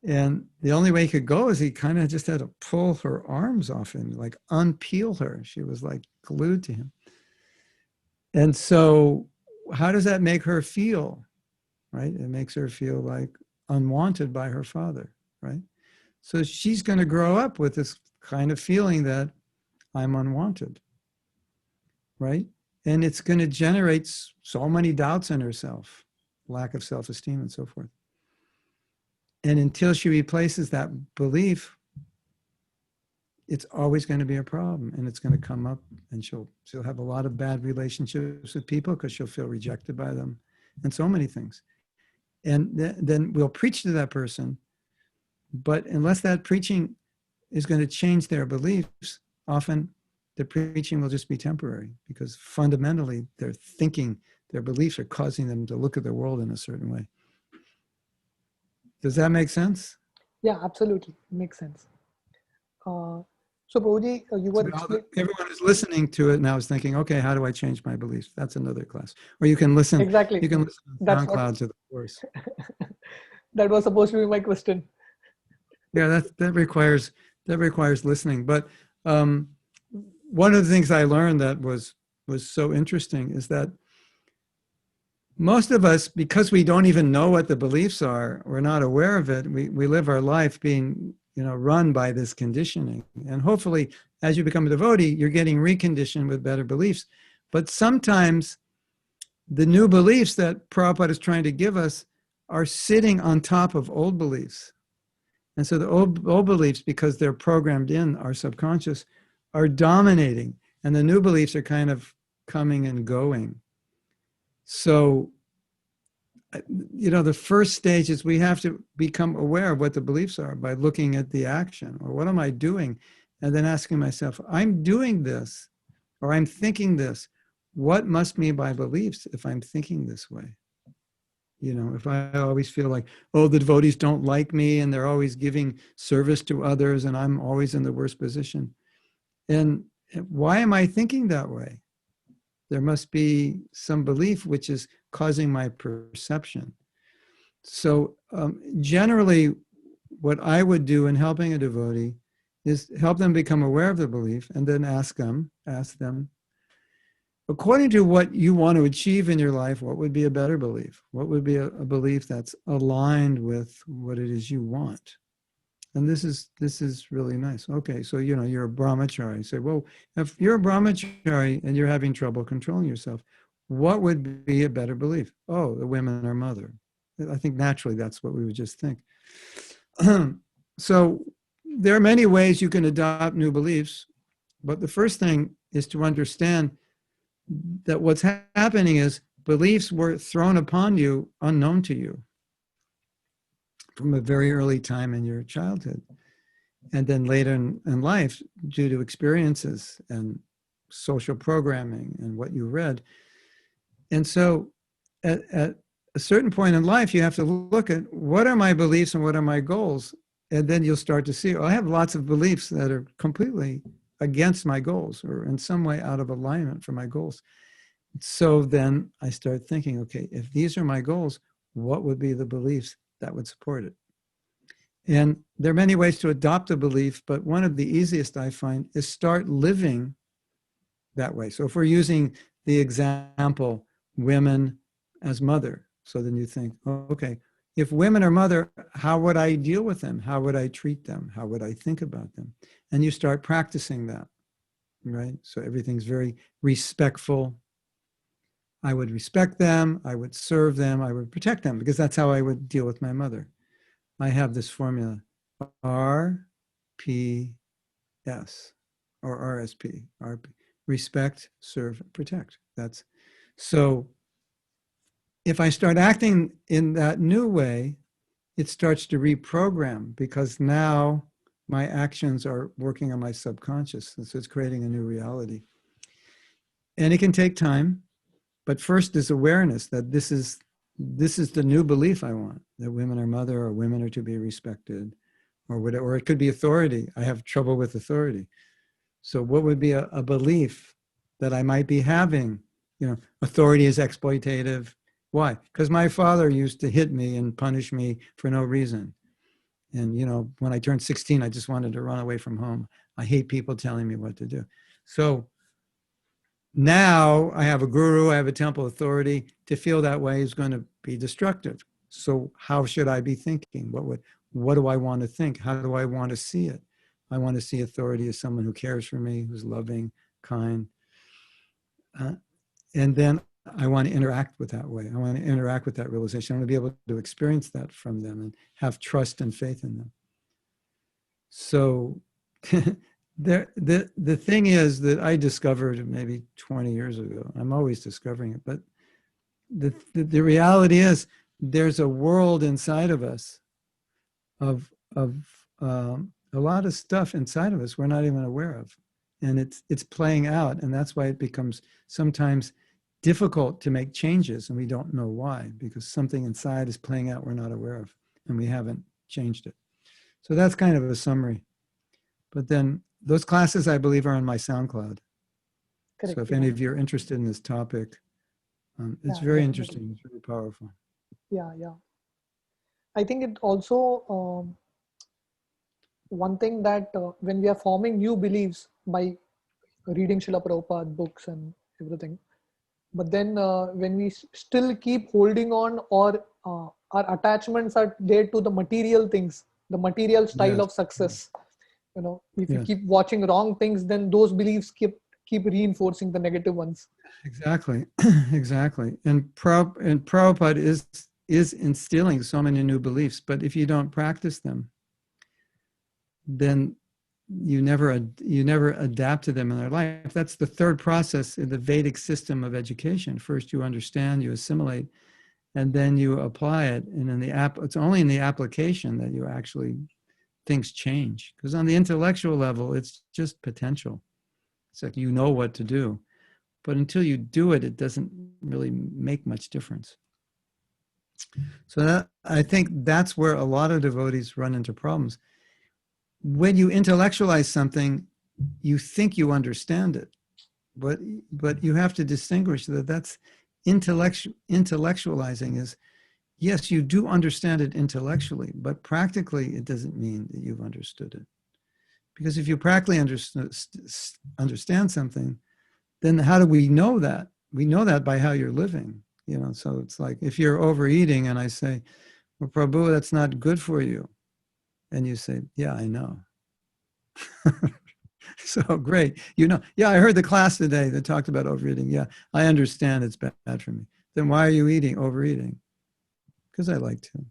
And the only way he could go is he kind of just had to pull her arms off him, like unpeel her. She was like glued to him. And so how does that make her feel, right? It makes her feel like unwanted by her father, right? So she's going to grow up with this kind of feeling that I'm unwanted, right? And it's going to generate so many doubts in herself, lack of self-esteem and so forth. And until she replaces that belief, it's always going to be a problem, and it's going to come up, and she'll have a lot of bad relationships with people because she'll feel rejected by them and so many things. And then we'll preach to that person, but unless that preaching is going to change their beliefs, often the preaching will just be temporary because fundamentally their thinking, their beliefs are causing them to look at the world in a certain way. Does that make sense? Yeah, absolutely. Makes sense. So Prabhuji, you were Everyone is listening to it now is thinking, okay, how do I change my beliefs? That's another class. Or you can listen. Exactly. You can listen to That's SoundCloud to the course. That was supposed to be my question. Yeah, that requires listening. But one of the things I learned that was so interesting is that most of us, because we don't even know what the beliefs are, we're not aware of it. We live our life being, run by this conditioning. And hopefully, as you become a devotee, you're getting reconditioned with better beliefs. But sometimes the new beliefs that Prabhupada is trying to give us are sitting on top of old beliefs. And so the old beliefs, because they're programmed in our subconscious, are dominating. And the new beliefs are kind of coming and going. So, the first stage is we have to become aware of what the beliefs are by looking at the action, or what am I doing? And then asking myself, I'm doing this, or I'm thinking this. What must be my beliefs if I'm thinking this way? If I always feel like, oh, the devotees don't like me and they're always giving service to others and I'm always in the worst position. And why am I thinking that way? There must be some belief which is causing my perception. So generally, what I would do in helping a devotee is help them become aware of the belief and then ask them, according to what you want to achieve in your life, what would be a better belief? What would be a belief that's aligned with what it is you want? And this is really nice. Okay, so you're a brahmachari. You say, well, if you're a brahmachari and you're having trouble controlling yourself, what would be a better belief? Oh, the women are mother. I think naturally that's what we would just think. So there are many ways you can adopt new beliefs, but the first thing is to understand that what's happening is beliefs were thrown upon you unknown to you from a very early time in your childhood. And then later in life, due to experiences and social programming and what you read. And so at a certain point in life, you have to look at what are my beliefs and what are my goals? And then you'll start to see, I have lots of beliefs that are completely against my goals or in some way out of alignment for my goals. So then I start thinking, okay, if these are my goals, what would be the beliefs that would support it? And there are many ways to adopt a belief, but one of the easiest I find is start living that way. So if we're using the example, women as mother, so then you think, oh, okay, if women are mother, how would I deal with them? How would I treat them? How would I think about them? And you start practicing that, right? So everything's very respectful. I would respect them, I would serve them, I would protect them, because that's how I would deal with my mother. I have this formula, RPS, or RSP, respect, serve, protect. That's so if I start acting in that new way, it starts to reprogram, because now my actions are working on my subconscious. And so it's creating a new reality. And it can take time, but first is awareness that this is the new belief I want, that women are mother or women are to be respected or whatever, or it could be authority. I have trouble with authority. So what would be a belief that I might be having? You know, authority is exploitative. Why? Because my father used to hit me and punish me for no reason. And, you know, when I turned 16, I just wanted to run away from home. I hate people telling me what to do. So now I have a guru, I have a temple authority. To feel that way is going to be destructive. So how should I be thinking? What do I want to think? How do I want to see it? I want to see authority as someone who cares for me, who's loving, kind. And then I want to interact with that way. I want to interact with that realization. I want to be able to experience that from them and have trust and faith in them. So the thing is that I discovered maybe 20 years ago. I'm always discovering it, but the reality is there's a world inside of us of a lot of stuff inside of us we're not even aware of, and it's playing out, and that's why it becomes sometimes difficult to make changes, and we don't know why, because something inside is playing out we're not aware of, and we haven't changed it. So that's kind of a summary. But then those classes, I believe, are on my SoundCloud. Correct. So if any of you are interested in this topic, it's very interesting. It's really powerful. Yeah. I think it also one thing that when we are forming new beliefs by reading Srila Prabhupada books and everything, but then when we still keep holding on, or our attachments are there to the material things, the material style of success. You know, if you keep watching wrong things, then those beliefs keep reinforcing the negative ones. Exactly, exactly. And Prabhupada is instilling so many new beliefs, but if you don't practice them, then you never adapt to them in their life. That's the third process in the Vedic system of education. First, you understand, you assimilate, and then you apply it. And in it's only in the application that you actually things change. Because on the intellectual level, it's just potential. It's like you know what to do. But until you do it, it doesn't really make much difference. So I think that's where a lot of devotees run into problems. When you intellectualize something, you think you understand it. But you have to distinguish that's intellectualizing is, yes, you do understand it intellectually, but practically it doesn't mean that you've understood it. Because if you practically understand something, then how do we know that? We know that by how you're living, you know. So it's like if you're overeating and I say, well, Prabhu, that's not good for you. And you say, yeah, I know. So great. You know, yeah, I heard the class today that talked about overeating. Yeah, I understand it's bad for me. Then why are you overeating? Because I like to.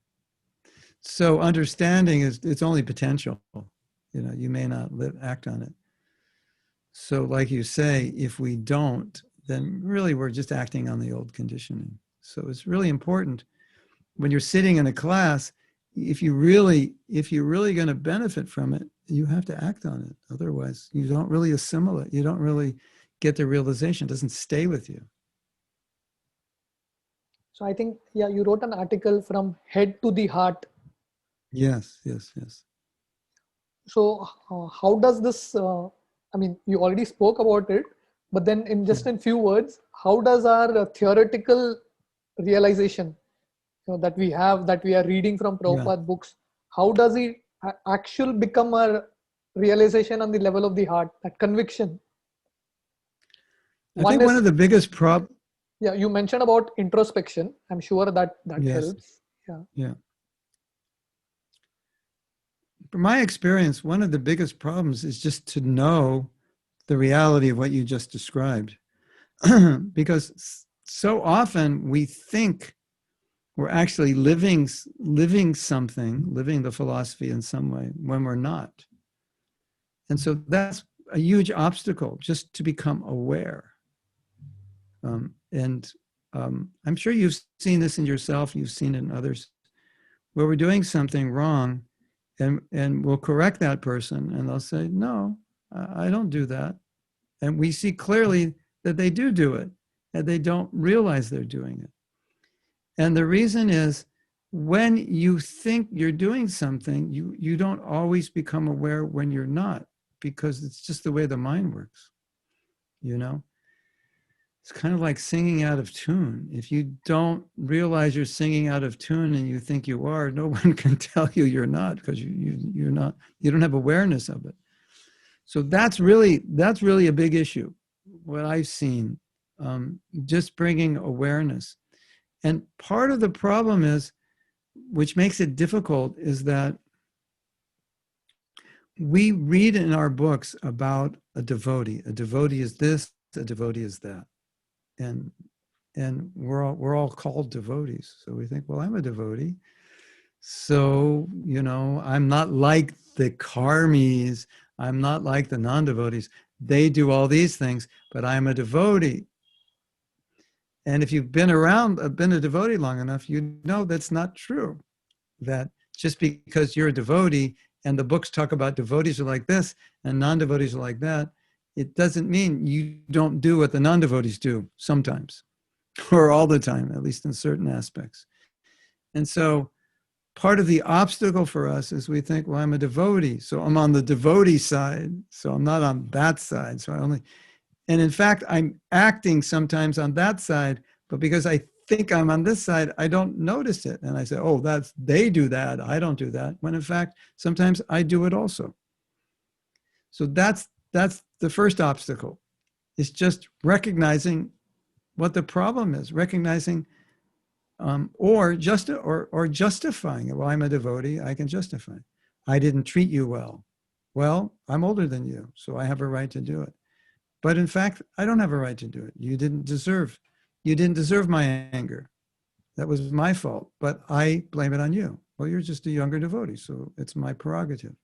So understanding it's only potential. You know, you may not act on it. So like you say, if we don't, then really we're just acting on the old conditioning. So it's really important when you're sitting in a class, if you're really going to benefit from it, you have to act on it. Otherwise, you don't really assimilate. You don't really get the realization. It doesn't stay with you. So I think, you wrote an article from head to the heart. Yes. So how does this, I mean, you already spoke about it, but then in few words, how does our theoretical realization that we are reading from Prabhupada books, how does it actually become a realization on the level of the heart, that conviction? I think one of the biggest problems. Yeah, you mentioned about introspection. I'm sure that helps. Yeah. From my experience, one of the biggest problems is just to know the reality of what you just described. Because so often we think we're actually living something, living the philosophy in some way, when we're not. And so that's a huge obstacle, just to become aware. I'm sure you've seen this in yourself, you've seen it in others, where we're doing something wrong, and we'll correct that person, and they'll say, no, I don't do that. And we see clearly that they do it, and they don't realize they're doing it. And the reason is, when you think you're doing something, you don't always become aware when you're not, because it's just the way the mind works, you know? It's kind of like singing out of tune. If you don't realize you're singing out of tune and you think you are, no one can tell you you're not, because you're not, you don't have awareness of it. So that's really a big issue, what I've seen, just bringing awareness. And part of the problem is, which makes it difficult, is that we read in our books about a devotee. A devotee is this, a devotee is that. And we're all called devotees. So we think, well, I'm a devotee. So, you know, I'm not like the karmis. I'm not like the non-devotees. They do all these things, but I'm a devotee. And if you've been a devotee long enough, you know that's not true. That just because you're a devotee and the books talk about devotees are like this and non-devotees are like that, it doesn't mean you don't do what the non-devotees do sometimes, or all the time, at least in certain aspects. And so part of the obstacle for us is we think, well, I'm a devotee, so I'm on the devotee side, so I'm not on that side. And in fact, I'm acting sometimes on that side, but because I think I'm on this side, I don't notice it. And I say, oh, they do that, I don't do that. When in fact, sometimes I do it also. So that's the first obstacle. It's just recognizing what the problem is, recognizing or justifying it. Well, I'm a devotee, I can justify. I didn't treat you well. Well, I'm older than you, so I have a right to do it. But in fact, I don't have a right to do it. You didn't deserve my anger. That was my fault, but I blame it on you. Well, you're just a younger devotee, so it's my prerogative.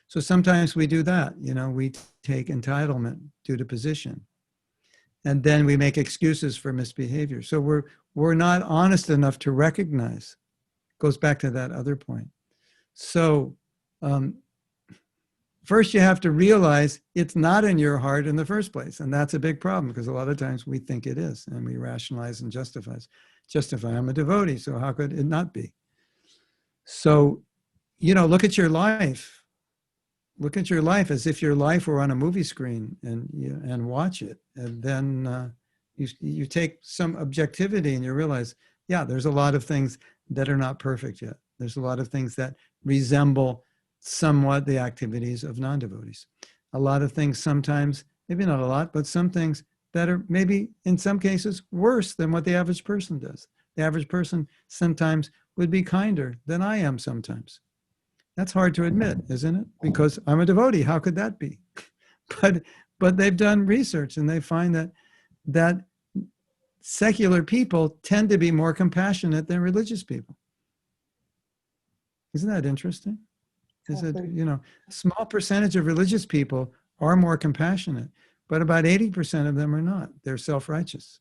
So sometimes we do that, you know, we take entitlement due to position. And then we make excuses for misbehavior. So we're not honest enough to recognize. Goes back to that other point. So first you have to realize it's not in your heart in the first place. And that's a big problem, because a lot of times we think it is, and we rationalize and justify, I'm a devotee, so how could it not be? So, you know, look at your life. Look at your life as if your life were on a movie screen, and watch it. And then you take some objectivity and you realize, yeah, there's a lot of things that are not perfect yet. There's a lot of things that resemble somewhat the activities of non-devotees. A lot of things sometimes, maybe not a lot, but some things that are maybe in some cases worse than what the average person does. The average person sometimes would be kinder than I am sometimes. That's hard to admit, isn't it? Because I'm a devotee, how could that be? But they've done research and they find that secular people tend to be more compassionate than religious people. Isn't that interesting? Is it, you know, a small percentage of religious people are more compassionate, but about 80% of them are not. They're self-righteous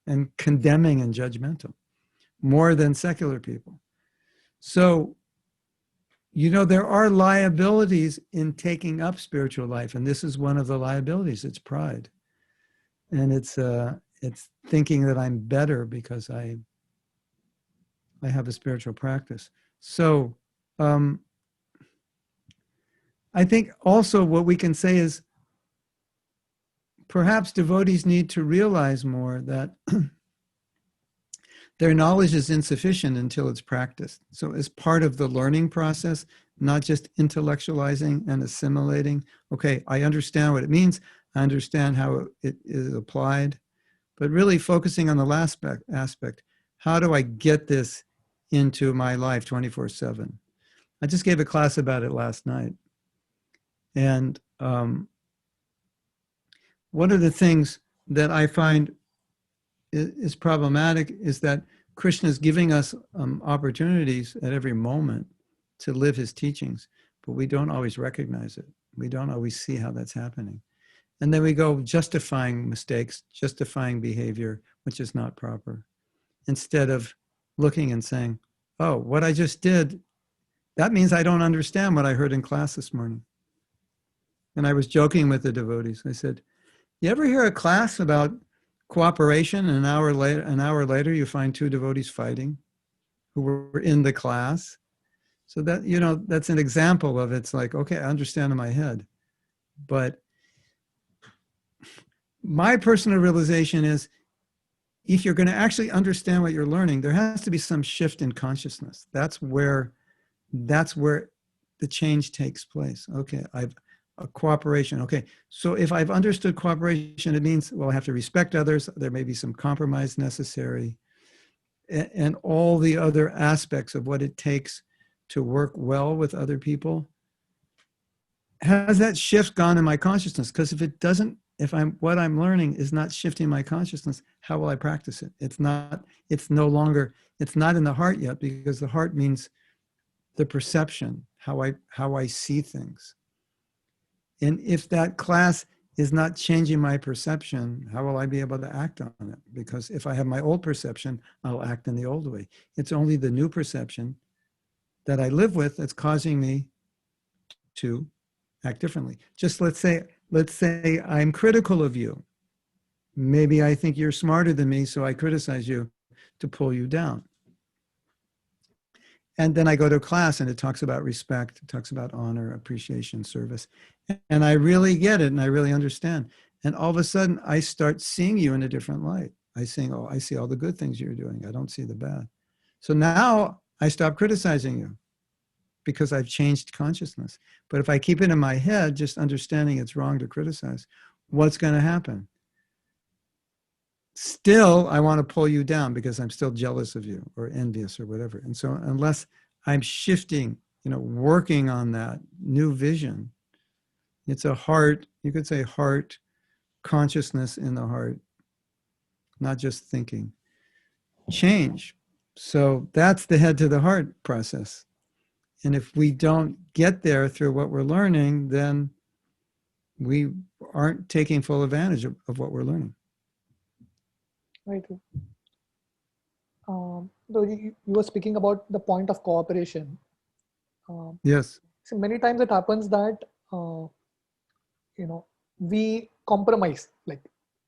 and condemning and judgmental, more than secular people. So, you know, there are liabilities in taking up spiritual life, and this is one of the liabilities. It's pride, and it's thinking that I'm better because I have a spiritual practice. So, I think also what we can say is perhaps devotees need to realize more that their knowledge is insufficient until it's practiced. So as part of the learning process, not just intellectualizing and assimilating, okay, I understand what it means, I understand how it is applied, but really focusing on the last aspect, how do I get this into my life 24/7? I just gave a class about it last night. And one of the things that I find is problematic is that Krishna is giving us opportunities at every moment to live his teachings, but we don't always recognize it. We don't always see how that's happening. And then we go justifying mistakes, justifying behavior, which is not proper, instead of looking and saying, oh, what I just did that means I don't understand what I heard in class this morning. And I was joking with the devotees. I said, you ever hear a class about cooperation and an hour later you find two devotees fighting who were in the class? So that, that's an example of it's like, okay, I understand in my head. But my personal realization is if you're going to actually understand what you're learning, there has to be some shift in consciousness. That's where the change takes place. Okay, cooperation. Okay, so if I've understood cooperation, it means, well, I have to respect others. There may be some compromise necessary, and all the other aspects of what it takes to work well with other people. Has that shift gone in my consciousness? Because if it doesn't, what I'm learning is not shifting my consciousness, how will I practice it? It's not in the heart yet, because the heart means the perception, how I see things. And if that class is not changing my perception, how will I be able to act on it? Because if I have my old perception, I'll act in the old way. It's only the new perception that I live with that's causing me to act differently. Just let's say I'm critical of you. Maybe I think you're smarter than me, so I criticize you to pull you down. And then I go to a class and it talks about respect, it talks about honor, appreciation, service. And I really get it and I really understand. And all of a sudden I start seeing you in a different light. I see all the good things you're doing. I don't see the bad. So now I stop criticizing you because I've changed consciousness. But if I keep it in my head, just understanding it's wrong to criticize, what's going to happen? Still, I want to pull you down because I'm still jealous of you or envious or whatever. And so unless I'm shifting, working on that new vision, it's a heart, you could say heart, consciousness in the heart, not just thinking. Change. So that's the head to the heart process. And if we don't get there through what we're learning, then we aren't taking full advantage of what we're learning. Right. Though you were speaking about the point of cooperation. Yes. So many times it happens that, we compromise. Like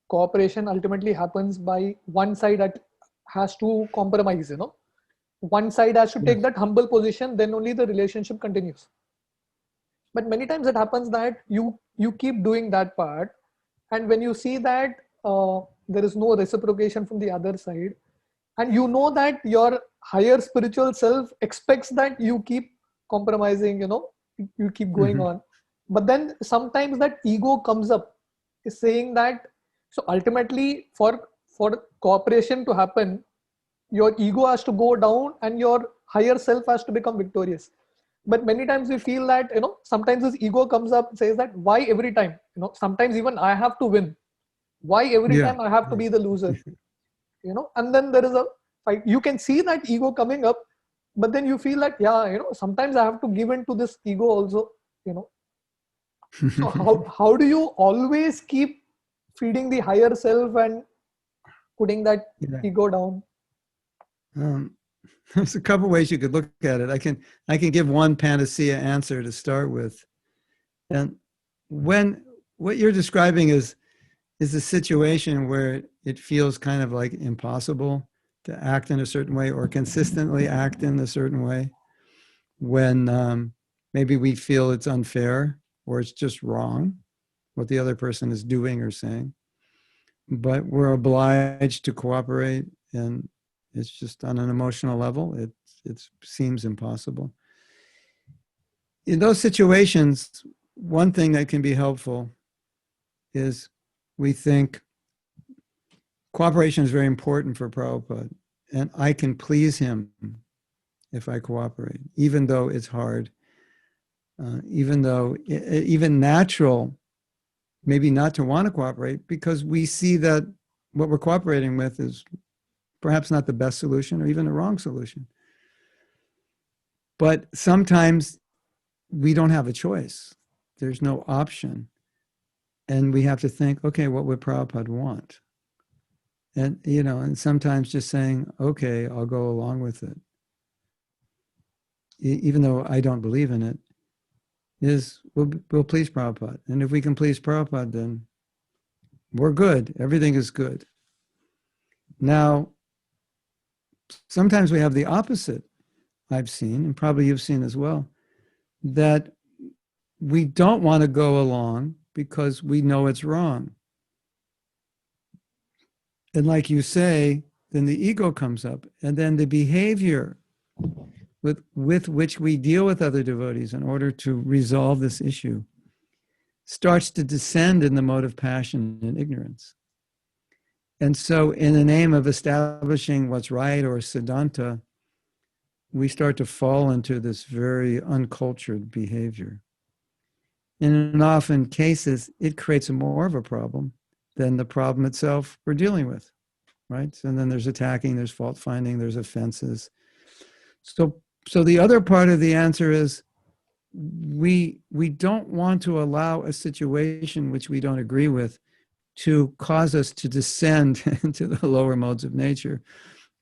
cooperation ultimately happens by one side that has to compromise, One side has to take that humble position, then only the relationship continues. But many times it happens that you keep doing that part, and when you see that there is no reciprocation from the other side, and that your higher spiritual self expects that you keep compromising, you keep going on. But then sometimes that ego comes up, is saying that, so ultimately for cooperation to happen, your ego has to go down and your higher self has to become victorious. But many times we feel that, sometimes this ego comes up and says that, why every time, sometimes even I have to win. Why every time I have to be the loser? And then there is a fight. You can see that ego coming up, but then you feel that, sometimes I have to give in to this ego also, So how do you always keep feeding the higher self and putting that ego down? There's a couple ways you could look at it. I can give one panacea answer to start with. And when what you're describing is a situation where it feels kind of like impossible to act in a certain way or consistently act in a certain way, when maybe we feel it's unfair or it's just wrong what the other person is doing or saying, but we're obliged to cooperate, and it's just on an emotional level, it seems impossible. In those situations, one thing that can be helpful is we think cooperation is very important for Prabhupada, and I can please him if I cooperate, even though it's hard, even though even natural, maybe not to want to cooperate, because we see that what we're cooperating with is perhaps not the best solution or even the wrong solution. But sometimes we don't have a choice. There's no option. And we have to think, okay, what would Prabhupada want? And, and sometimes just saying, okay, I'll go along with it. even though I don't believe in it, is we'll please Prabhupada. And if we can please Prabhupada, then we're good. Everything is good. Now, sometimes we have the opposite, I've seen, and probably you've seen as well, that we don't want to go along because we know it's wrong. And like you say, then the ego comes up, and then the behavior with which we deal with other devotees in order to resolve this issue starts to descend in the mode of passion and ignorance. And so in the name of establishing what's right or siddhanta, we start to fall into this very uncultured behavior. And in often cases, it creates more of a problem than the problem itself we're dealing with, right? And then there's attacking, there's fault finding, there's offenses. So the other part of the answer is we don't want to allow a situation which we don't agree with to cause us to descend into the lower modes of nature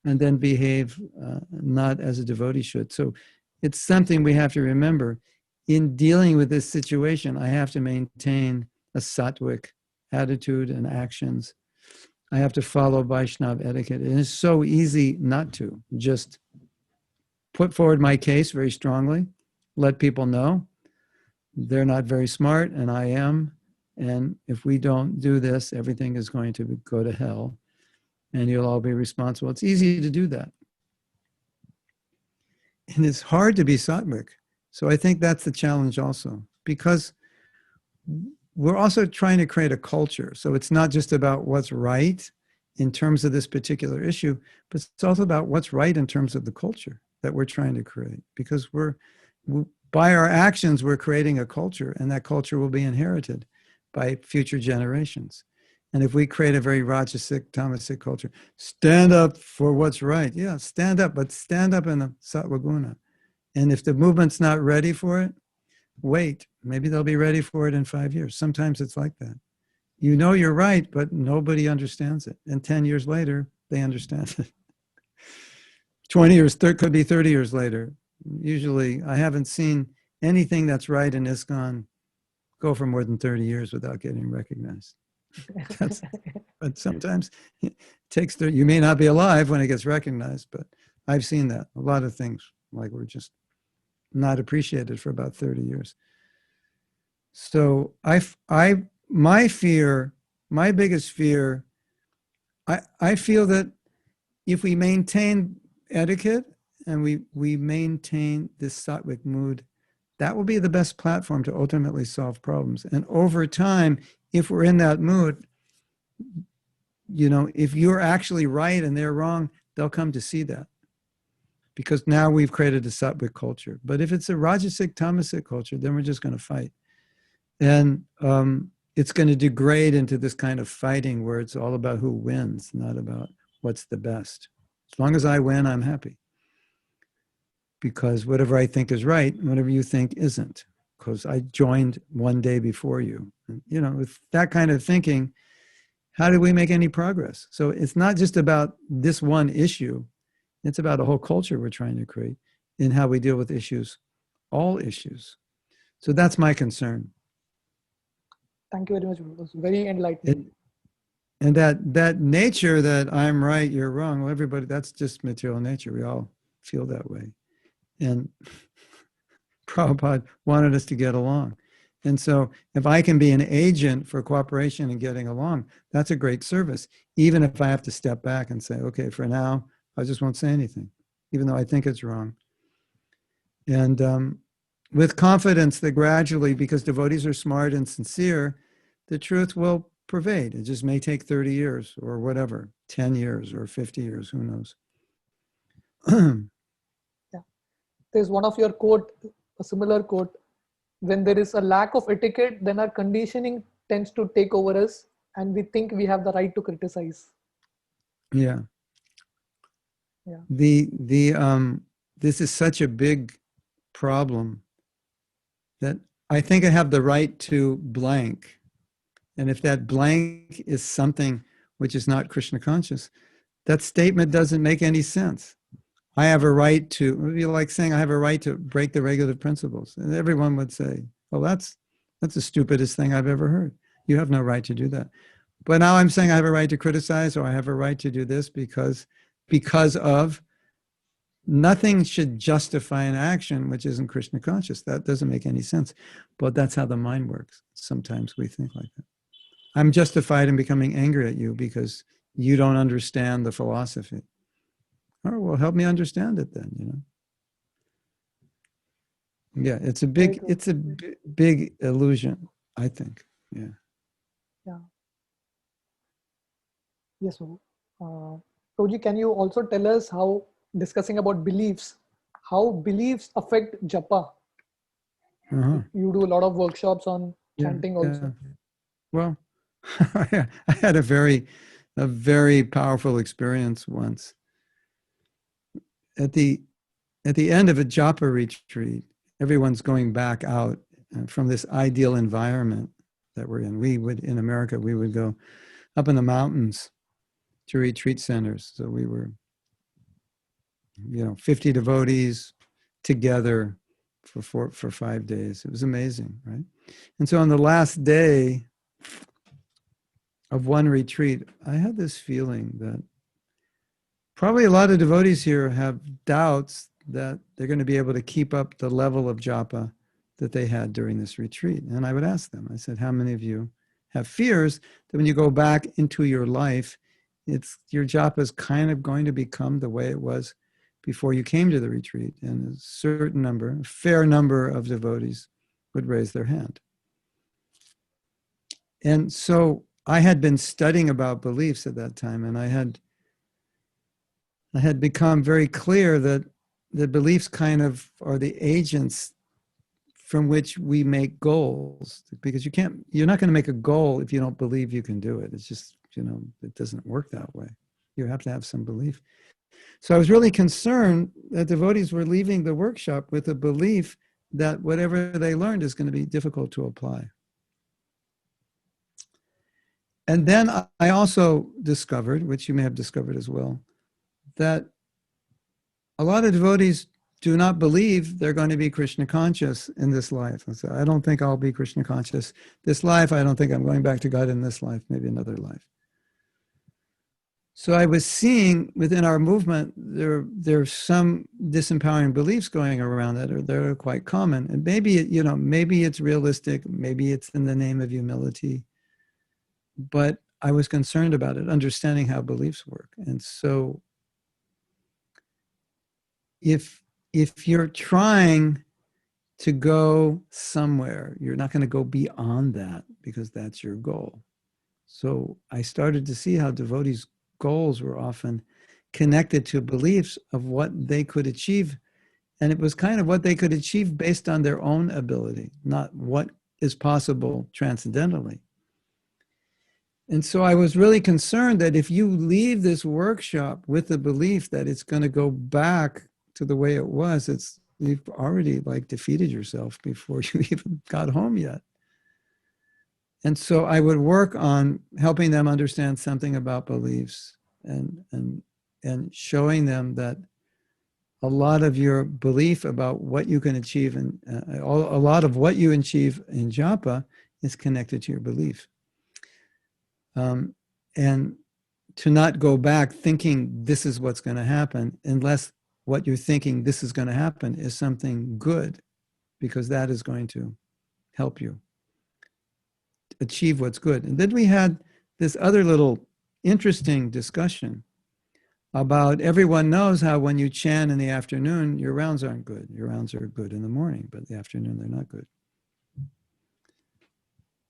and then behave not as a devotee should. So it's something we have to remember. In dealing with this situation, I have to maintain a sattvic attitude and actions. I have to follow Vaishnava etiquette. And it's so easy not to. Just put forward my case very strongly, let people know they're not very smart and I am. And if we don't do this, everything is going to go to hell and you'll all be responsible. It's easy to do that. And it's hard to be sattvic. So I think that's the challenge also, because we're also trying to create a culture. So it's not just about what's right in terms of this particular issue, but it's also about what's right in terms of the culture that we're trying to create. Because by our actions, we're creating a culture, and that culture will be inherited by future generations. And if we create a very rajasic, tamasic culture, stand up for what's right. Yeah, stand up, but stand up in the sattva guna. And if the movement's not ready for it, wait. Maybe they'll be ready for it in 5 years. Sometimes it's like that. You know you're right, but nobody understands it. And 10 years later, they understand it. 20 years, could be 30 years later. Usually, I haven't seen anything that's right in ISKCON go for more than 30 years without getting recognized. But sometimes it takes, you may not be alive when it gets recognized, but I've seen that. A lot of things like were just not appreciated for about 30 years. So my biggest fear, I feel that if we maintain etiquette and we maintain this sattvic mood, that will be the best platform to ultimately solve problems. And over time, if we're in that mood, if you're actually right and they're wrong, they'll come to see that. Because now we've created a sattvic culture. But if it's a rajasic, tamasic culture, then we're just going to fight. And it's going to degrade into this kind of fighting where it's all about who wins, not about what's the best. As long as I win, I'm happy. Because whatever I think is right, whatever you think isn't. Because I joined one day before you. And, with that kind of thinking, how do we make any progress? So it's not just about this one issue. It's about a whole culture we're trying to create in how we deal with issues, all issues. So that's my concern. Thank you very much. It was very enlightening. And that nature that I'm right, you're wrong, well, everybody, that's just material nature. We all feel that way. And Prabhupada wanted us to get along. And so if I can be an agent for cooperation and getting along, that's a great service. Even if I have to step back and say, okay, for now, I just won't say anything, even though I think it's wrong. And with confidence that gradually, because devotees are smart and sincere, the truth will pervade. It just may take 30 years or whatever, 10 years or 50 years, who knows. Yeah. There's one of your quote, a similar quote, when there is a lack of etiquette, then our conditioning tends to take over us and we think we have the right to criticize. Yeah. Yeah. This is such a big problem that I think I have the right to blank. And if that blank is something which is not Krishna conscious, that statement doesn't make any sense. I have a right to, it would be like saying I have a right to break the regulative principles. And everyone would say, well, that's the stupidest thing I've ever heard. You have no right to do that. But now I'm saying I have a right to criticize, or I have a right to do this because of nothing should justify an action which isn't Krishna conscious. That doesn't make any sense. But that's how the mind works. Sometimes we think like that. I'm justified in becoming angry at you because you don't understand the philosophy. Oh, well, help me understand it then, you know. Yeah, it's a big illusion, I think. Yeah. Yeah. Yes. So, Prabhuji, can you also tell us how, discussing about beliefs, how beliefs affect japa? Uh-huh. You do a lot of workshops on chanting also. Yeah. Well, I had a very powerful experience once. At the end of a japa retreat, everyone's going back out from this ideal environment that we're in. In America, we would go up in the mountains to retreat centers. So we were, 50 devotees together for 5 days. It was amazing, right? And so on the last day of one retreat, I had this feeling that probably a lot of devotees here have doubts that they're going to be able to keep up the level of japa that they had during this retreat. And I would ask them, I said, how many of you have fears that when you go back into your life, your japa is kind of going to become the way it was before you came to the retreat? And a fair number of devotees would raise their hand. And so I had been studying about beliefs at that time, and I had become very clear that the beliefs kind of are the agents from which we make goals, because you're not going to make a goal if you don't believe you can do it. It's just, it doesn't work that way. You have to have some belief. So I was really concerned that devotees were leaving the workshop with a belief that whatever they learned is going to be difficult to apply. And then I also discovered, which you may have discovered as well, that a lot of devotees do not believe they're going to be Krishna conscious in this life. And so I don't think I'll be Krishna conscious this life. I don't think I'm going back to God in this life, maybe another life. So I was seeing within our movement, there's some disempowering beliefs going around that are quite common. And maybe it's realistic, maybe it's in the name of humility. But I was concerned about it, understanding how beliefs work. And so if you're trying to go somewhere, you're not going to go beyond that because that's your goal. So I started to see how devotees' goals were often connected to beliefs of what they could achieve. And it was kind of what they could achieve based on their own ability, not what is possible transcendentally. And so I was really concerned that if you leave this workshop with the belief that it's going to go back to the way it was, you've already defeated yourself before you even got home yet. And so I would work on helping them understand something about beliefs and showing them that a lot of your belief about what you can achieve and a lot of what you achieve in japa is connected to your belief. And to not go back thinking this is what's going to happen unless what you're thinking this is going to happen is something good, because that is going to help you achieve what's good. And then we had this other little interesting discussion about everyone knows how when you chant in the afternoon, your rounds aren't good. Your rounds are good in the morning, but in the afternoon, they're not good.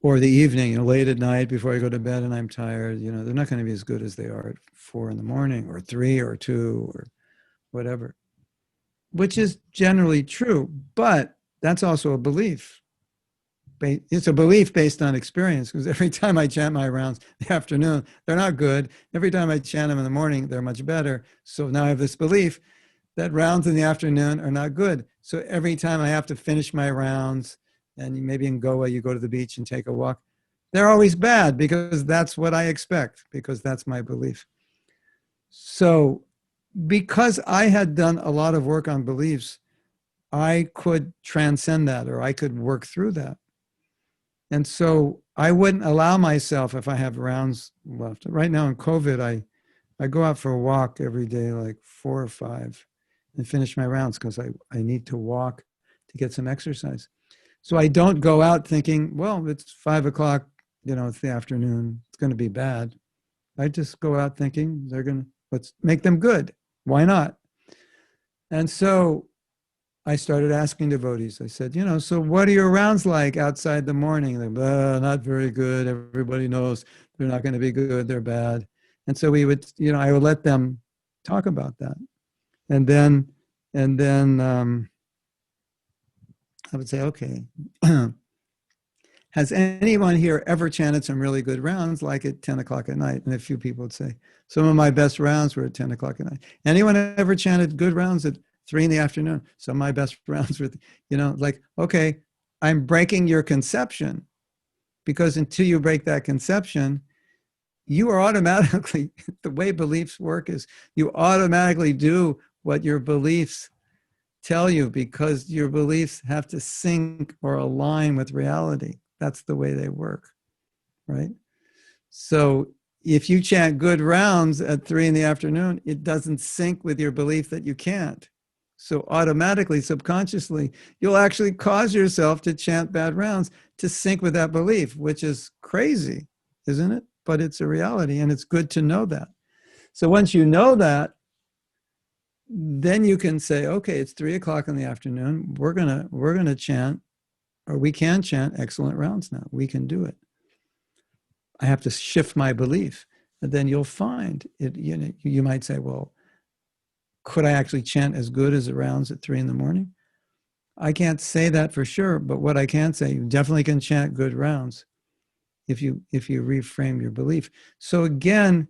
Or the evening, late at night before I go to bed and I'm tired, they're not going to be as good as they are at 4 in the morning or 3 or 2 or whatever, which is generally true, but that's also a belief. It's a belief based on experience, because every time I chant my rounds in the afternoon, they're not good. Every time I chant them in the morning, they're much better. So now I have this belief that rounds in the afternoon are not good. So every time I have to finish my rounds, and maybe in Goa, you go to the beach and take a walk, they're always bad because that's what I expect, because that's my belief. So because I had done a lot of work on beliefs, I could transcend that, or I could work through that. And so I wouldn't allow myself, if I have rounds left. Right now in COVID, I go out for a walk every day, like 4 or 5, and finish my rounds because I need to walk to get some exercise. So I don't go out thinking, well, it's 5 o'clock, it's the afternoon, it's going to be bad. I just go out thinking let's make them good. Why not? And so I started asking devotees. I said, so what are your rounds like outside the morning? They're not very good. Everybody knows they're not going to be good. They're bad. And so we would, I would let them talk about that. And then I would say, okay, has anyone here ever chanted some really good rounds like at 10 o'clock at night? And a few people would say, some of my best rounds were at 10 o'clock at night. Anyone ever chanted good rounds at 3 in the afternoon? Some of my best rounds were, okay, I'm breaking your conception, because until you break that conception, you are automatically, the way beliefs work is you automatically do what your beliefs tell you, because your beliefs have to sync or align with reality. That's the way they work, right? So if you chant good rounds at 3 in the afternoon, it doesn't sync with your belief that you can't. So automatically, subconsciously, you'll actually cause yourself to chant bad rounds to sync with that belief, which is crazy, isn't it? But it's a reality, and it's good to know that. So once you know that, then you can say, okay, it's 3 o'clock in the afternoon. We're gonna chant, or we can chant excellent rounds now. We can do it. I have to shift my belief. And then you'll find it, you might say, well, could I actually chant as good as the rounds at 3 in the morning? I can't say that for sure, but what I can say, you definitely can chant good rounds if you reframe your belief. So again,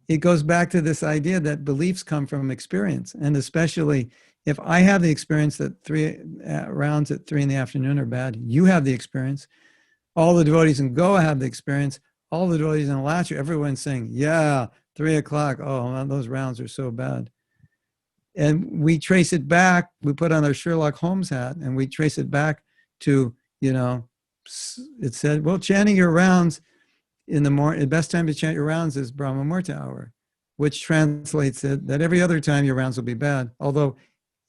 it goes back to this idea that beliefs come from experience. And especially if I have the experience that rounds at 3 in the afternoon are bad, you have the experience. All the devotees in Goa have the experience. All the devotees in Alachua, everyone's saying, yeah, 3 o'clock, oh, man, those rounds are so bad. And we trace it back, we put on our Sherlock Holmes hat, and we trace it back to, it said, well, chanting your rounds in the morning, the best time to chant your rounds is Brahma Muhurta hour, which translates it that every other time your rounds will be bad. Although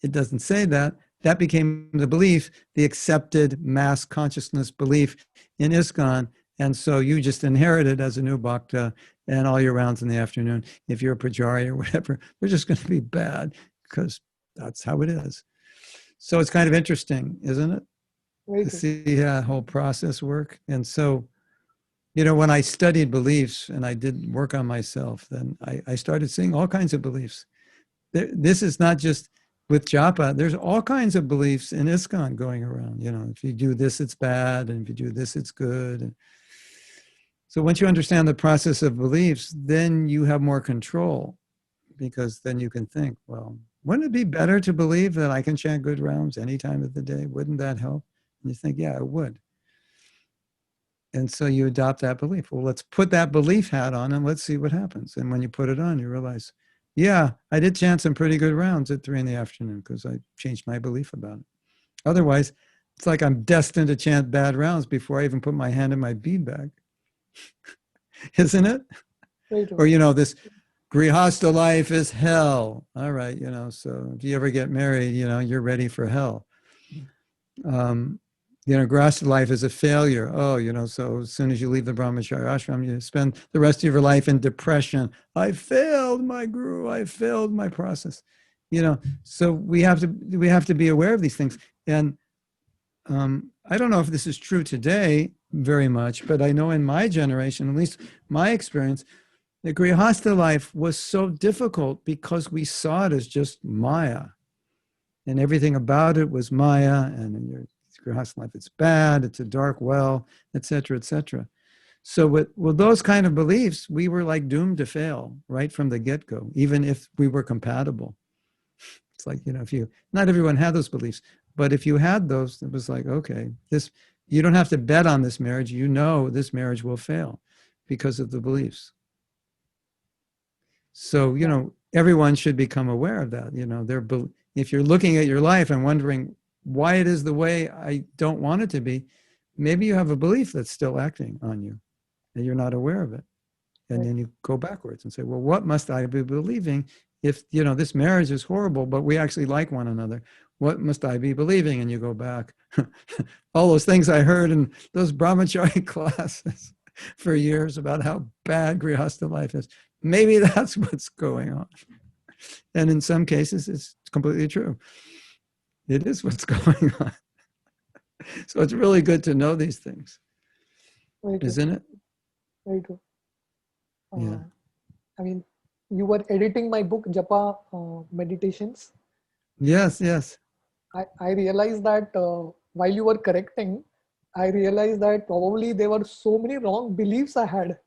it doesn't say that. That became the belief, the accepted mass consciousness belief in ISKCON. And so you just inherited as a new bhakta, and all your rounds in the afternoon, if you're a pujari or whatever, they're just going to be bad, because that's how it is. So it's kind of interesting, isn't it? To see that whole process work. And so, when I studied beliefs and I did work on myself, then I started seeing all kinds of beliefs. This is not just with Japa. There's all kinds of beliefs in ISKCON going around. If you do this, it's bad. And if you do this, it's good. And so once you understand the process of beliefs, then you have more control, because then you can think, well, wouldn't it be better to believe that I can chant good rounds any time of the day? Wouldn't that help? And you think, yeah, it would. And so you adopt that belief. Well, let's put that belief hat on and let's see what happens. And when you put it on, you realize, yeah, I did chant some pretty good rounds at 3 in the afternoon because I changed my belief about it. Otherwise, it's like I'm destined to chant bad rounds before I even put my hand in my bead bag. Isn't it? Or, this grihastha life is hell. All right, so if you ever get married, you're ready for hell. Grihastha life is a failure. Oh, so as soon as you leave the brahmacharya ashram, you spend the rest of your life in depression. I failed my guru. I failed my process. So we have to be aware of these things. And I don't know if this is true today very much, but I know in my generation, at least my experience, the grihastha life was so difficult because we saw it as just Maya. And everything about it was Maya, and in your grihastha life, it's bad, it's a dark well, etc., etc. So with those kind of beliefs, we were like doomed to fail right from the get-go, even if we were compatible. It's like, not everyone had those beliefs, but if you had those, it was like, okay, you don't have to bet on this marriage. This marriage will fail because of the beliefs. So, everyone should become aware of that. If you're looking at your life and wondering why it is the way I don't want it to be, maybe you have a belief that's still acting on you and you're not aware of it. And then you go backwards and say, well, what must I be believing if, this marriage is horrible, but we actually like one another? What must I be believing? And you go back. All those things I heard in those brahmachari classes for years about how bad grihastha life is. Maybe that's what's going on. And in some cases, it's completely true. It is what's going on. So it's really good to know these things, isn't it? Very true. Yeah. I mean, you were editing my book, Japa Meditations. Yes, yes. I realized that while you were correcting, I realized that probably there were so many wrong beliefs I had.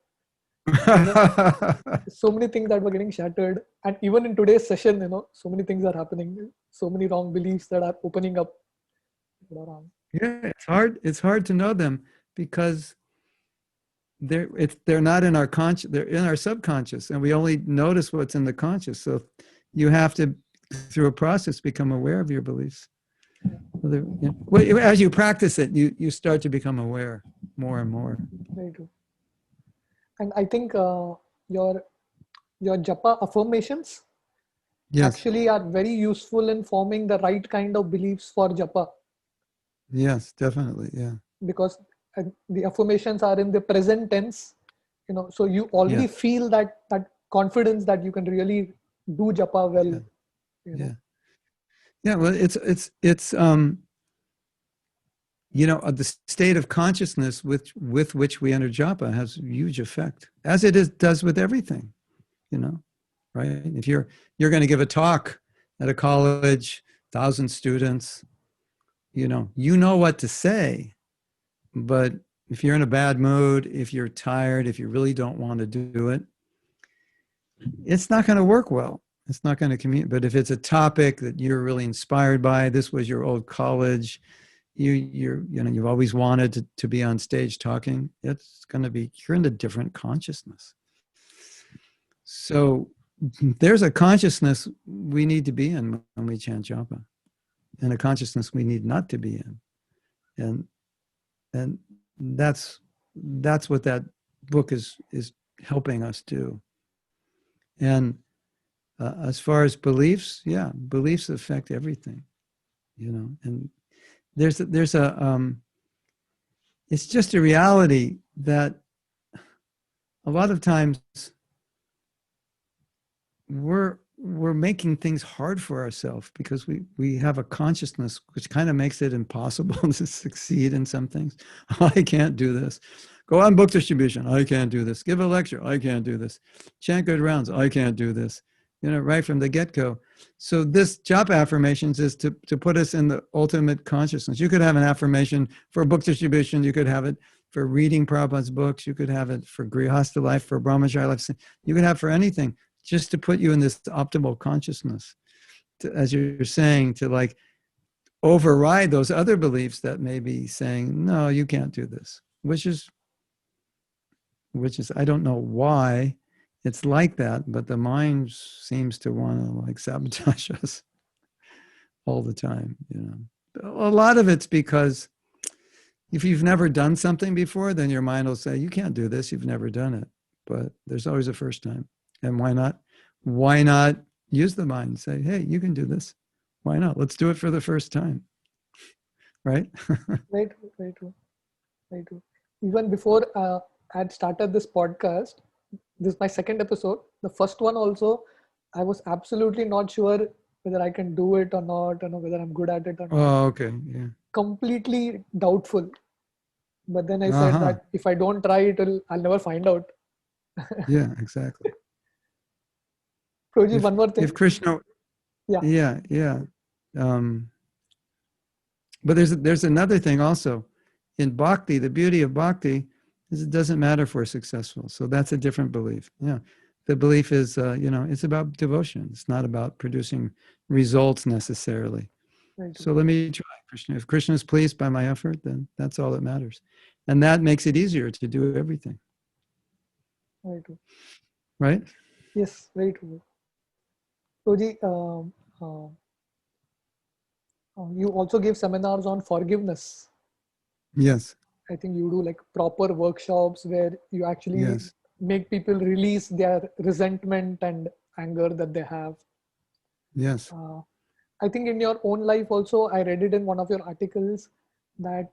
So many things that were getting shattered. And even in today's session, so many things are happening. So many wrong beliefs that are opening up. Yeah, it's hard to know them because they're not in our conscious, they're in our subconscious, and we only notice what's in the conscious. So you have to, through a process, become aware of your beliefs. As you practice it, you start to become aware more and more. Very true. And I think your japa affirmations actually are very useful in forming the right kind of beliefs for japa. Yes, definitely. Yeah. Because the affirmations are in the present tense, so you already feel that confidence that you can really do japa well. Yeah. Well, it's the state of consciousness with which we enter japa has a huge effect, as it does with everything, right? If you're going to give a talk at a college, 1,000 students, you know what to say, but if you're in a bad mood, if you're tired, if you really don't want to do it, it's not going to work well. It's not going to communicate. But if it's a topic that you're really inspired by, this was your old college, you've always wanted to be on stage talking, it's going to be, you're in a different consciousness. So there's a consciousness we need to be in when we chant japa, and a consciousness we need not to be in. And that's what that book is helping us do. And as far as beliefs, beliefs affect everything, and there's a it's just a reality that a lot of times we're making things hard for ourselves because we have a consciousness which kind of makes it impossible to succeed in some things. I can't do this. Go on book distribution. I can't do this. Give a lecture. I can't do this. Chant good rounds. I can't do this. Right from the get-go. So this japa affirmations is to put us in the ultimate consciousness. You could have an affirmation for book distribution. You could have it for reading Prabhupada's books. You could have it for grihastha life, for brahmacharya life. You could have for anything, just to put you in this optimal consciousness, as you're saying, to override those other beliefs that may be saying, no, you can't do this, which is, I don't know why it's like that, but the mind seems to want to sabotage us all the time. A lot of it's because if you've never done something before, then your mind will say, you can't do this, you've never done it. But there's always a first time. And why not use the mind and say, hey, you can do this. Why not? Let's do it for the first time. Right? Very true, very true, very true. Even before I had started this podcast, this is my second episode. The first one also, I was absolutely not sure whether I can do it or not, whether I'm good at it or not. Oh, okay. Yeah. Completely doubtful. But then I said that if I don't try it, I'll never find out. Yeah, exactly. Prabhuji, one more thing. If Krishna, yeah. But there's another thing also. In bhakti, the beauty of bhakti is it doesn't matter if we're successful. So that's a different belief. Yeah, the belief is, it's about devotion. It's not about producing results necessarily. Right. So let me try Krishna. If Krishna is pleased by my effort, then that's all that matters. And that makes it easier to do everything. Very true. Right? Yes, very true. Roji, you also give seminars on forgiveness. Yes, I think you do like proper workshops where you actually yes, make people release their resentment and anger that they have. yes, Uh, I think in your own life also, I read it in one of your articles that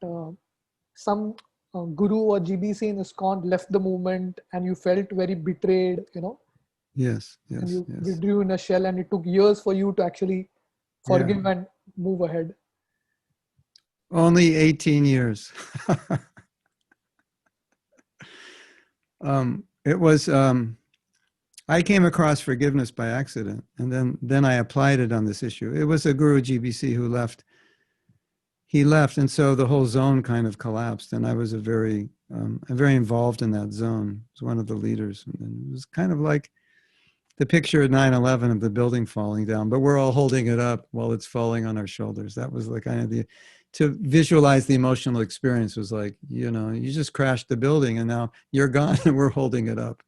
some guru or GBC in ISKCON left the movement and you felt very betrayed, yes, and yes, you yes. withdrew in a shell, and it took years for you to actually Yeah. forgive and move ahead. Only 18 years. It was, I came across forgiveness by accident, and then I applied it on this issue. It was a guru GBC who left. He left, and so the whole zone kind of collapsed, and I was very involved in that zone. I was one of the leaders, and it was kind of like the picture at 9/11 of the building falling down, but we're all holding it up while it's falling on our shoulders. That was the kind of to visualize the emotional experience was like, you just crashed the building and now you're gone and we're holding it up.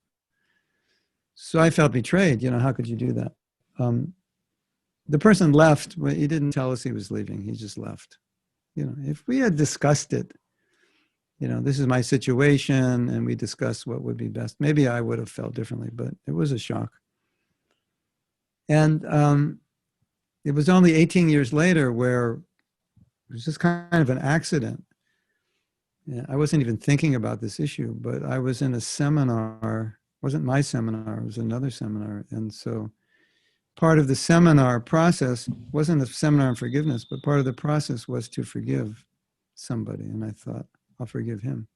So I felt betrayed. How could you do that? The person left, but he didn't tell us he was leaving. He just left. If we had discussed it, this is my situation, and we discussed what would be best, maybe I would have felt differently, but it was a shock. And it was only 18 years later where it was just kind of an accident. Yeah, I wasn't even thinking about this issue, but I was in a seminar. It wasn't my seminar, it was another seminar. And so part of the seminar process wasn't a seminar on forgiveness, but part of the process was to forgive somebody. And I thought, I'll forgive him.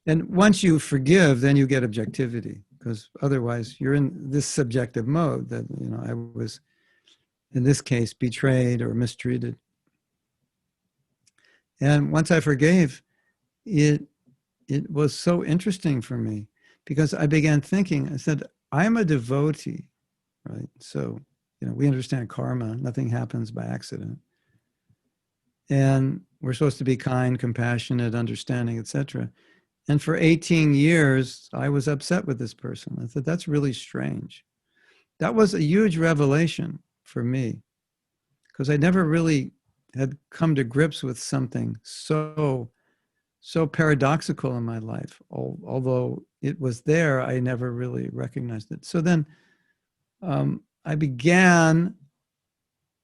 And once you forgive, then you get objectivity, because otherwise you're in this subjective mode that, I was, in this case, betrayed or mistreated. And once I forgave, it was so interesting for me, because I began thinking, I said, I'm a devotee, right? So, we understand karma, nothing happens by accident. And we're supposed to be kind, compassionate, understanding, etc. And for 18 years, I was upset with this person. I said, that's really strange. That was a huge revelation for me, because I never really had come to grips with something so paradoxical in my life. Although it was there, I never really recognized it. So then I began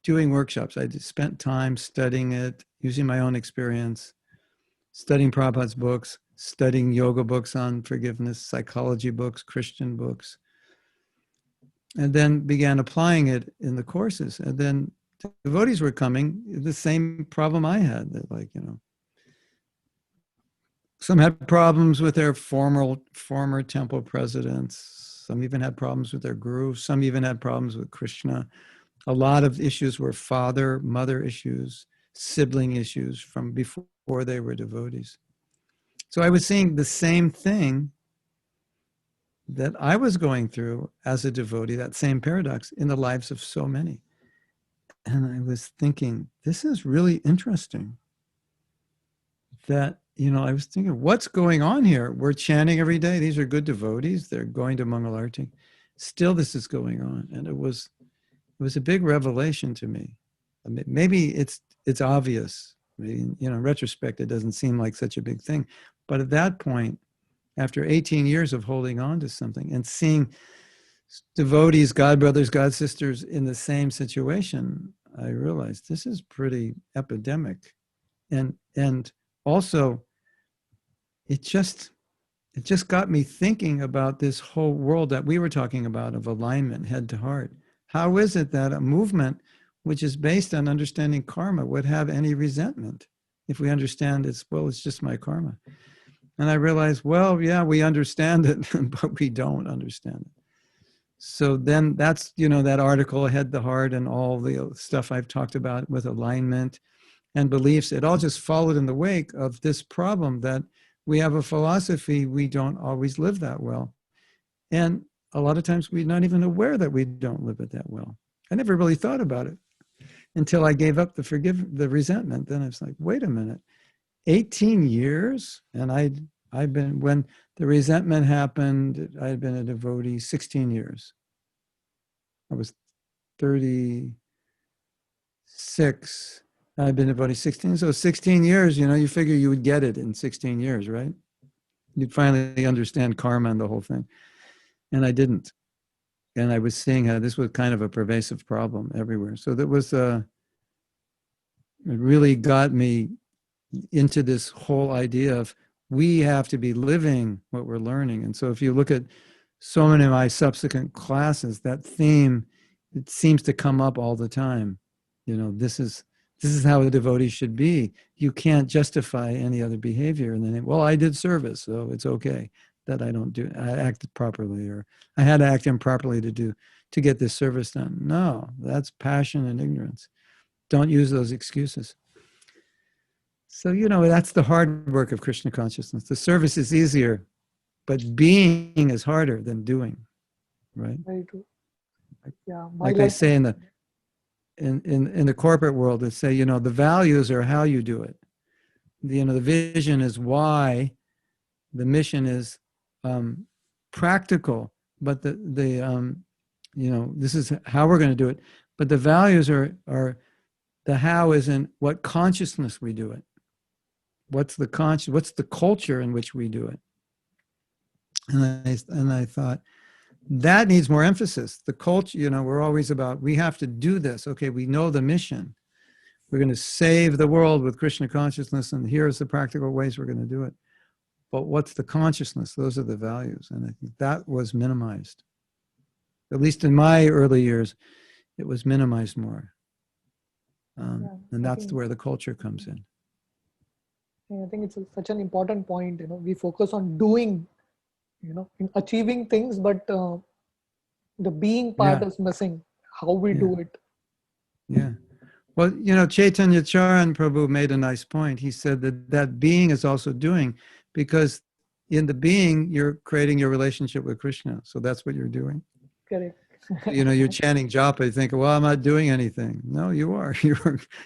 doing workshops. I just spent time studying it, using my own experience, studying Prabhupada's books, studying yoga books on forgiveness, psychology books, Christian books, and then began applying it in the courses. And then devotees were coming, the same problem I had, that some had problems with their former temple presidents. Some even had problems with their guru. Some even had problems with Krishna. A lot of issues were father-mother issues, sibling issues from before they were devotees. So I was seeing the same thing that I was going through as a devotee, that same paradox in the lives of so many. And I was thinking, this is really interesting. That, I was thinking, what's going on here? We're chanting every day. These are good devotees. They're going to Mangalarti. Still, this is going on. And it was a big revelation to me. I mean, maybe it's obvious. I mean, in retrospect, it doesn't seem like such a big thing. But at that point, after 18 years of holding on to something and seeing devotees, God brothers, God sisters in the same situation, I realized this is pretty epidemic. And also, it just got me thinking about this whole world that we were talking about of alignment, head to heart. How is it that a movement which is based on understanding karma would have any resentment if we understand it's just my karma? And I realized, well, yeah, we understand it, but we don't understand it. So then that's, that article, Head to Heart, and all the stuff I've talked about with alignment and beliefs, it all just followed in the wake of this problem that we have a philosophy, we don't always live that well. And a lot of times we're not even aware that we don't live it that well. I never really thought about it until I gave up the resentment. Then I was like, wait a minute, 18 years? And I've been, when the resentment happened, I'd been a devotee 16 years. I was 36. I've been devotee 16. So 16 years, you figure you would get it in 16 years, right? You'd finally understand karma and the whole thing. And I didn't. And I was seeing how this was kind of a pervasive problem everywhere. So that was, it really got me into this whole idea of we have to be living what we're learning. And so if you look at so many of my subsequent classes, that theme, it seems to come up all the time. This is how a devotee should be. You can't justify any other behavior. And then, well, I did service, so it's okay that I acted properly, or I had to act improperly to get this service done. No, that's passion and ignorance. Don't use those excuses. So, that's the hard work of Krishna consciousness. The service is easier, but being is harder than doing, right? Very true. Yeah. Like they say in the corporate world, they say, the values are how you do it. The vision is why, the mission is practical, but this is how we're going to do it. But the values are the how is in what consciousness we do it. What's the culture in which we do it? And I thought that needs more emphasis. The culture, we're always about, we have to do this. Okay, we know the mission. We're going to save the world with Krishna consciousness, and here's the practical ways we're going to do it. But what's the consciousness? Those are the values. And I think that was minimized. At least in my early years, it was minimized more. And that's where the culture comes in. I think it's such an important point. We focus on doing, in achieving things, but the being part is missing. How we do it. Yeah. Well, Chaitanya Charan Prabhu made a nice point. He said that being is also doing, because in the being, you're creating your relationship with Krishna. So that's what you're doing. Correct. You're chanting japa, you think, well, I'm not doing anything. No, you are.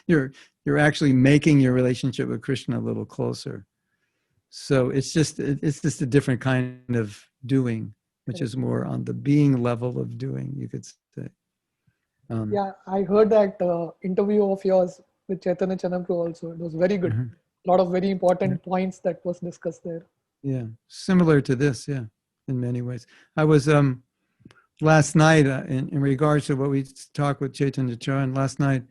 You're actually making your relationship with Krishna a little closer. So it's just a different kind of doing, which is more on the being level of doing, you could say. Yeah, I heard that interview of yours with Chaitanya Chanamprabhu also. It was very good. A lot of very important points that was discussed there. Yeah, similar to this, in many ways. I was last night, in regards to what we talked with Chaitanya Charan, last night,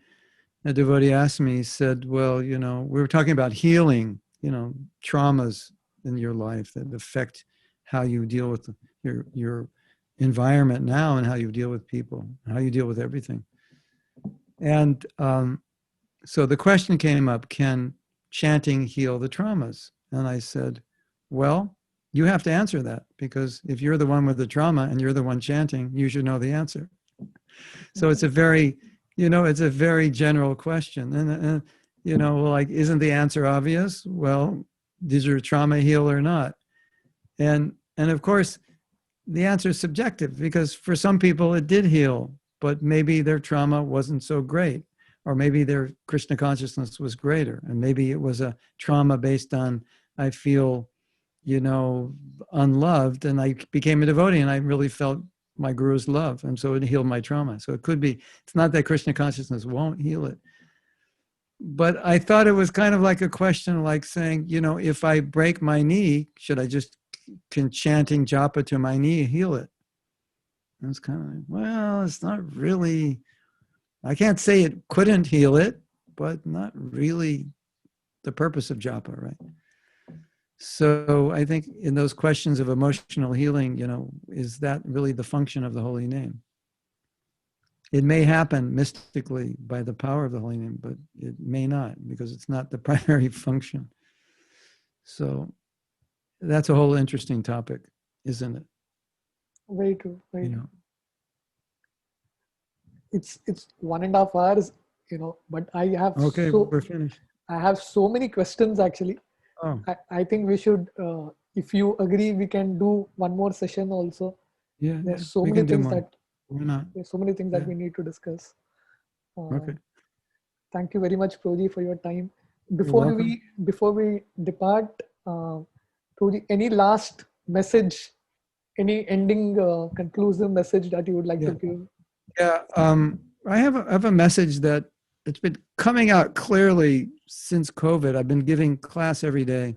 a devotee asked me, he said, well, we were talking about healing, traumas in your life that affect how you deal with your environment now, and how you deal with people, how you deal with everything. And so the question came up, can chanting heal the traumas? And I said, well, you have to answer that, because if you're the one with the trauma and you're the one chanting, you should know the answer. So it's a very, it's a very general question. And like, isn't the answer obvious? Well, does your trauma heal or not? And of course, the answer is subjective, because for some people it did heal, but maybe their trauma wasn't so great, or maybe their Krishna consciousness was greater, and maybe it was a trauma based on, I feel, unloved, and I became a devotee and I really felt my guru's love, and so it healed my trauma. So it could be, it's not that Krishna consciousness won't heal it. But I thought it was kind of like a question like saying, if I break my knee, can chanting japa to my knee heal it? And it's kind of like, well, it's not really, I can't say it couldn't heal it, but not really the purpose of japa, right? So I think in those questions of emotional healing, is that really the function of the holy name? It may happen mystically by the power of the holy name, but it may not, because it's not the primary function. So that's a whole interesting topic, isn't it? Very true. Very true. It's 1.5 hours, but I have we're finished. I have so many questions actually. Oh. I think we should, if you agree, we can do one more session also. Yeah. There's so many things that Why not? there's so many things that we need to discuss. Okay. Thank you very much, Prabhuji, for your time. You're Before we depart, Prabhuji, any last message, any ending conclusive message that you would like to give? Yeah. I have a message that it's been coming out clearly since COVID. I've been giving class every day,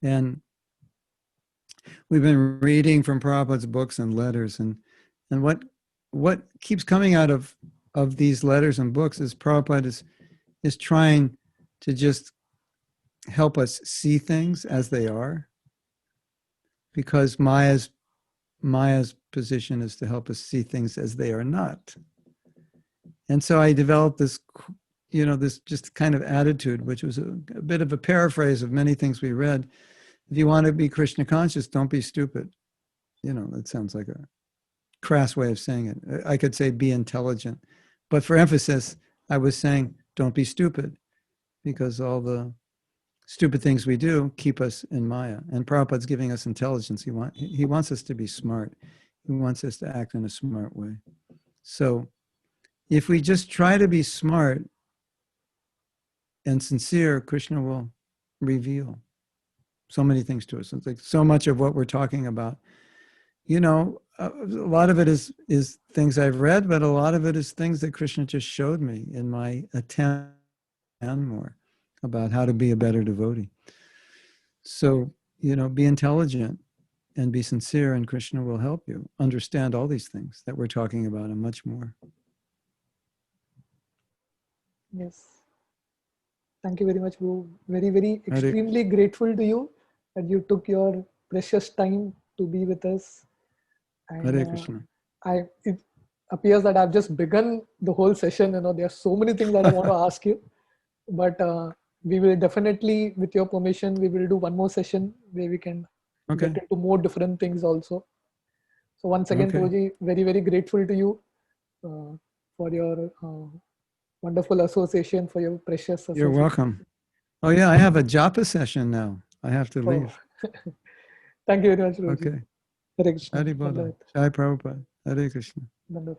and we've been reading from Prabhupada's books and letters, and what keeps coming out of these letters and books is Prabhupada is trying to just help us see things as they are, because Maya's position is to help us see things as they are not. And so I developed this, this just kind of attitude, which was a bit of a paraphrase of many things we read. If you want to be Krishna conscious, don't be stupid. That sounds like a crass way of saying it. I could say be intelligent. But for emphasis, I was saying don't be stupid, because all the stupid things we do keep us in Maya. And Prabhupada's giving us intelligence. He wants us to be smart. He wants us to act in a smart way. So if we just try to be smart and sincere, Krishna will reveal so many things to us. It's like so much of what we're talking about. A lot of it is things I've read, but a lot of it is things that Krishna just showed me in my attempt to learn more about how to be a better devotee. So, be intelligent and be sincere, and Krishna will help you understand all these things that we're talking about and much more. Yes. Thank you very much, Bro. Very, very extremely grateful to you that you took your precious time to be with us. And Hare Krishna. It appears that I've just begun the whole session. There are so many things that I want to ask you, but we will definitely, with your permission, we will do one more session where we can get into more different things also. So once again, Prabhuji, very, very grateful to you for your wonderful association, for your precious association. You're welcome. Oh yeah, I have a Japa session now. I have to leave. Thank you very much, Prabhuji. Okay. Hare Krishna. Hare Bala. Jai Prabhupada. Hare Krishna. Dandavat.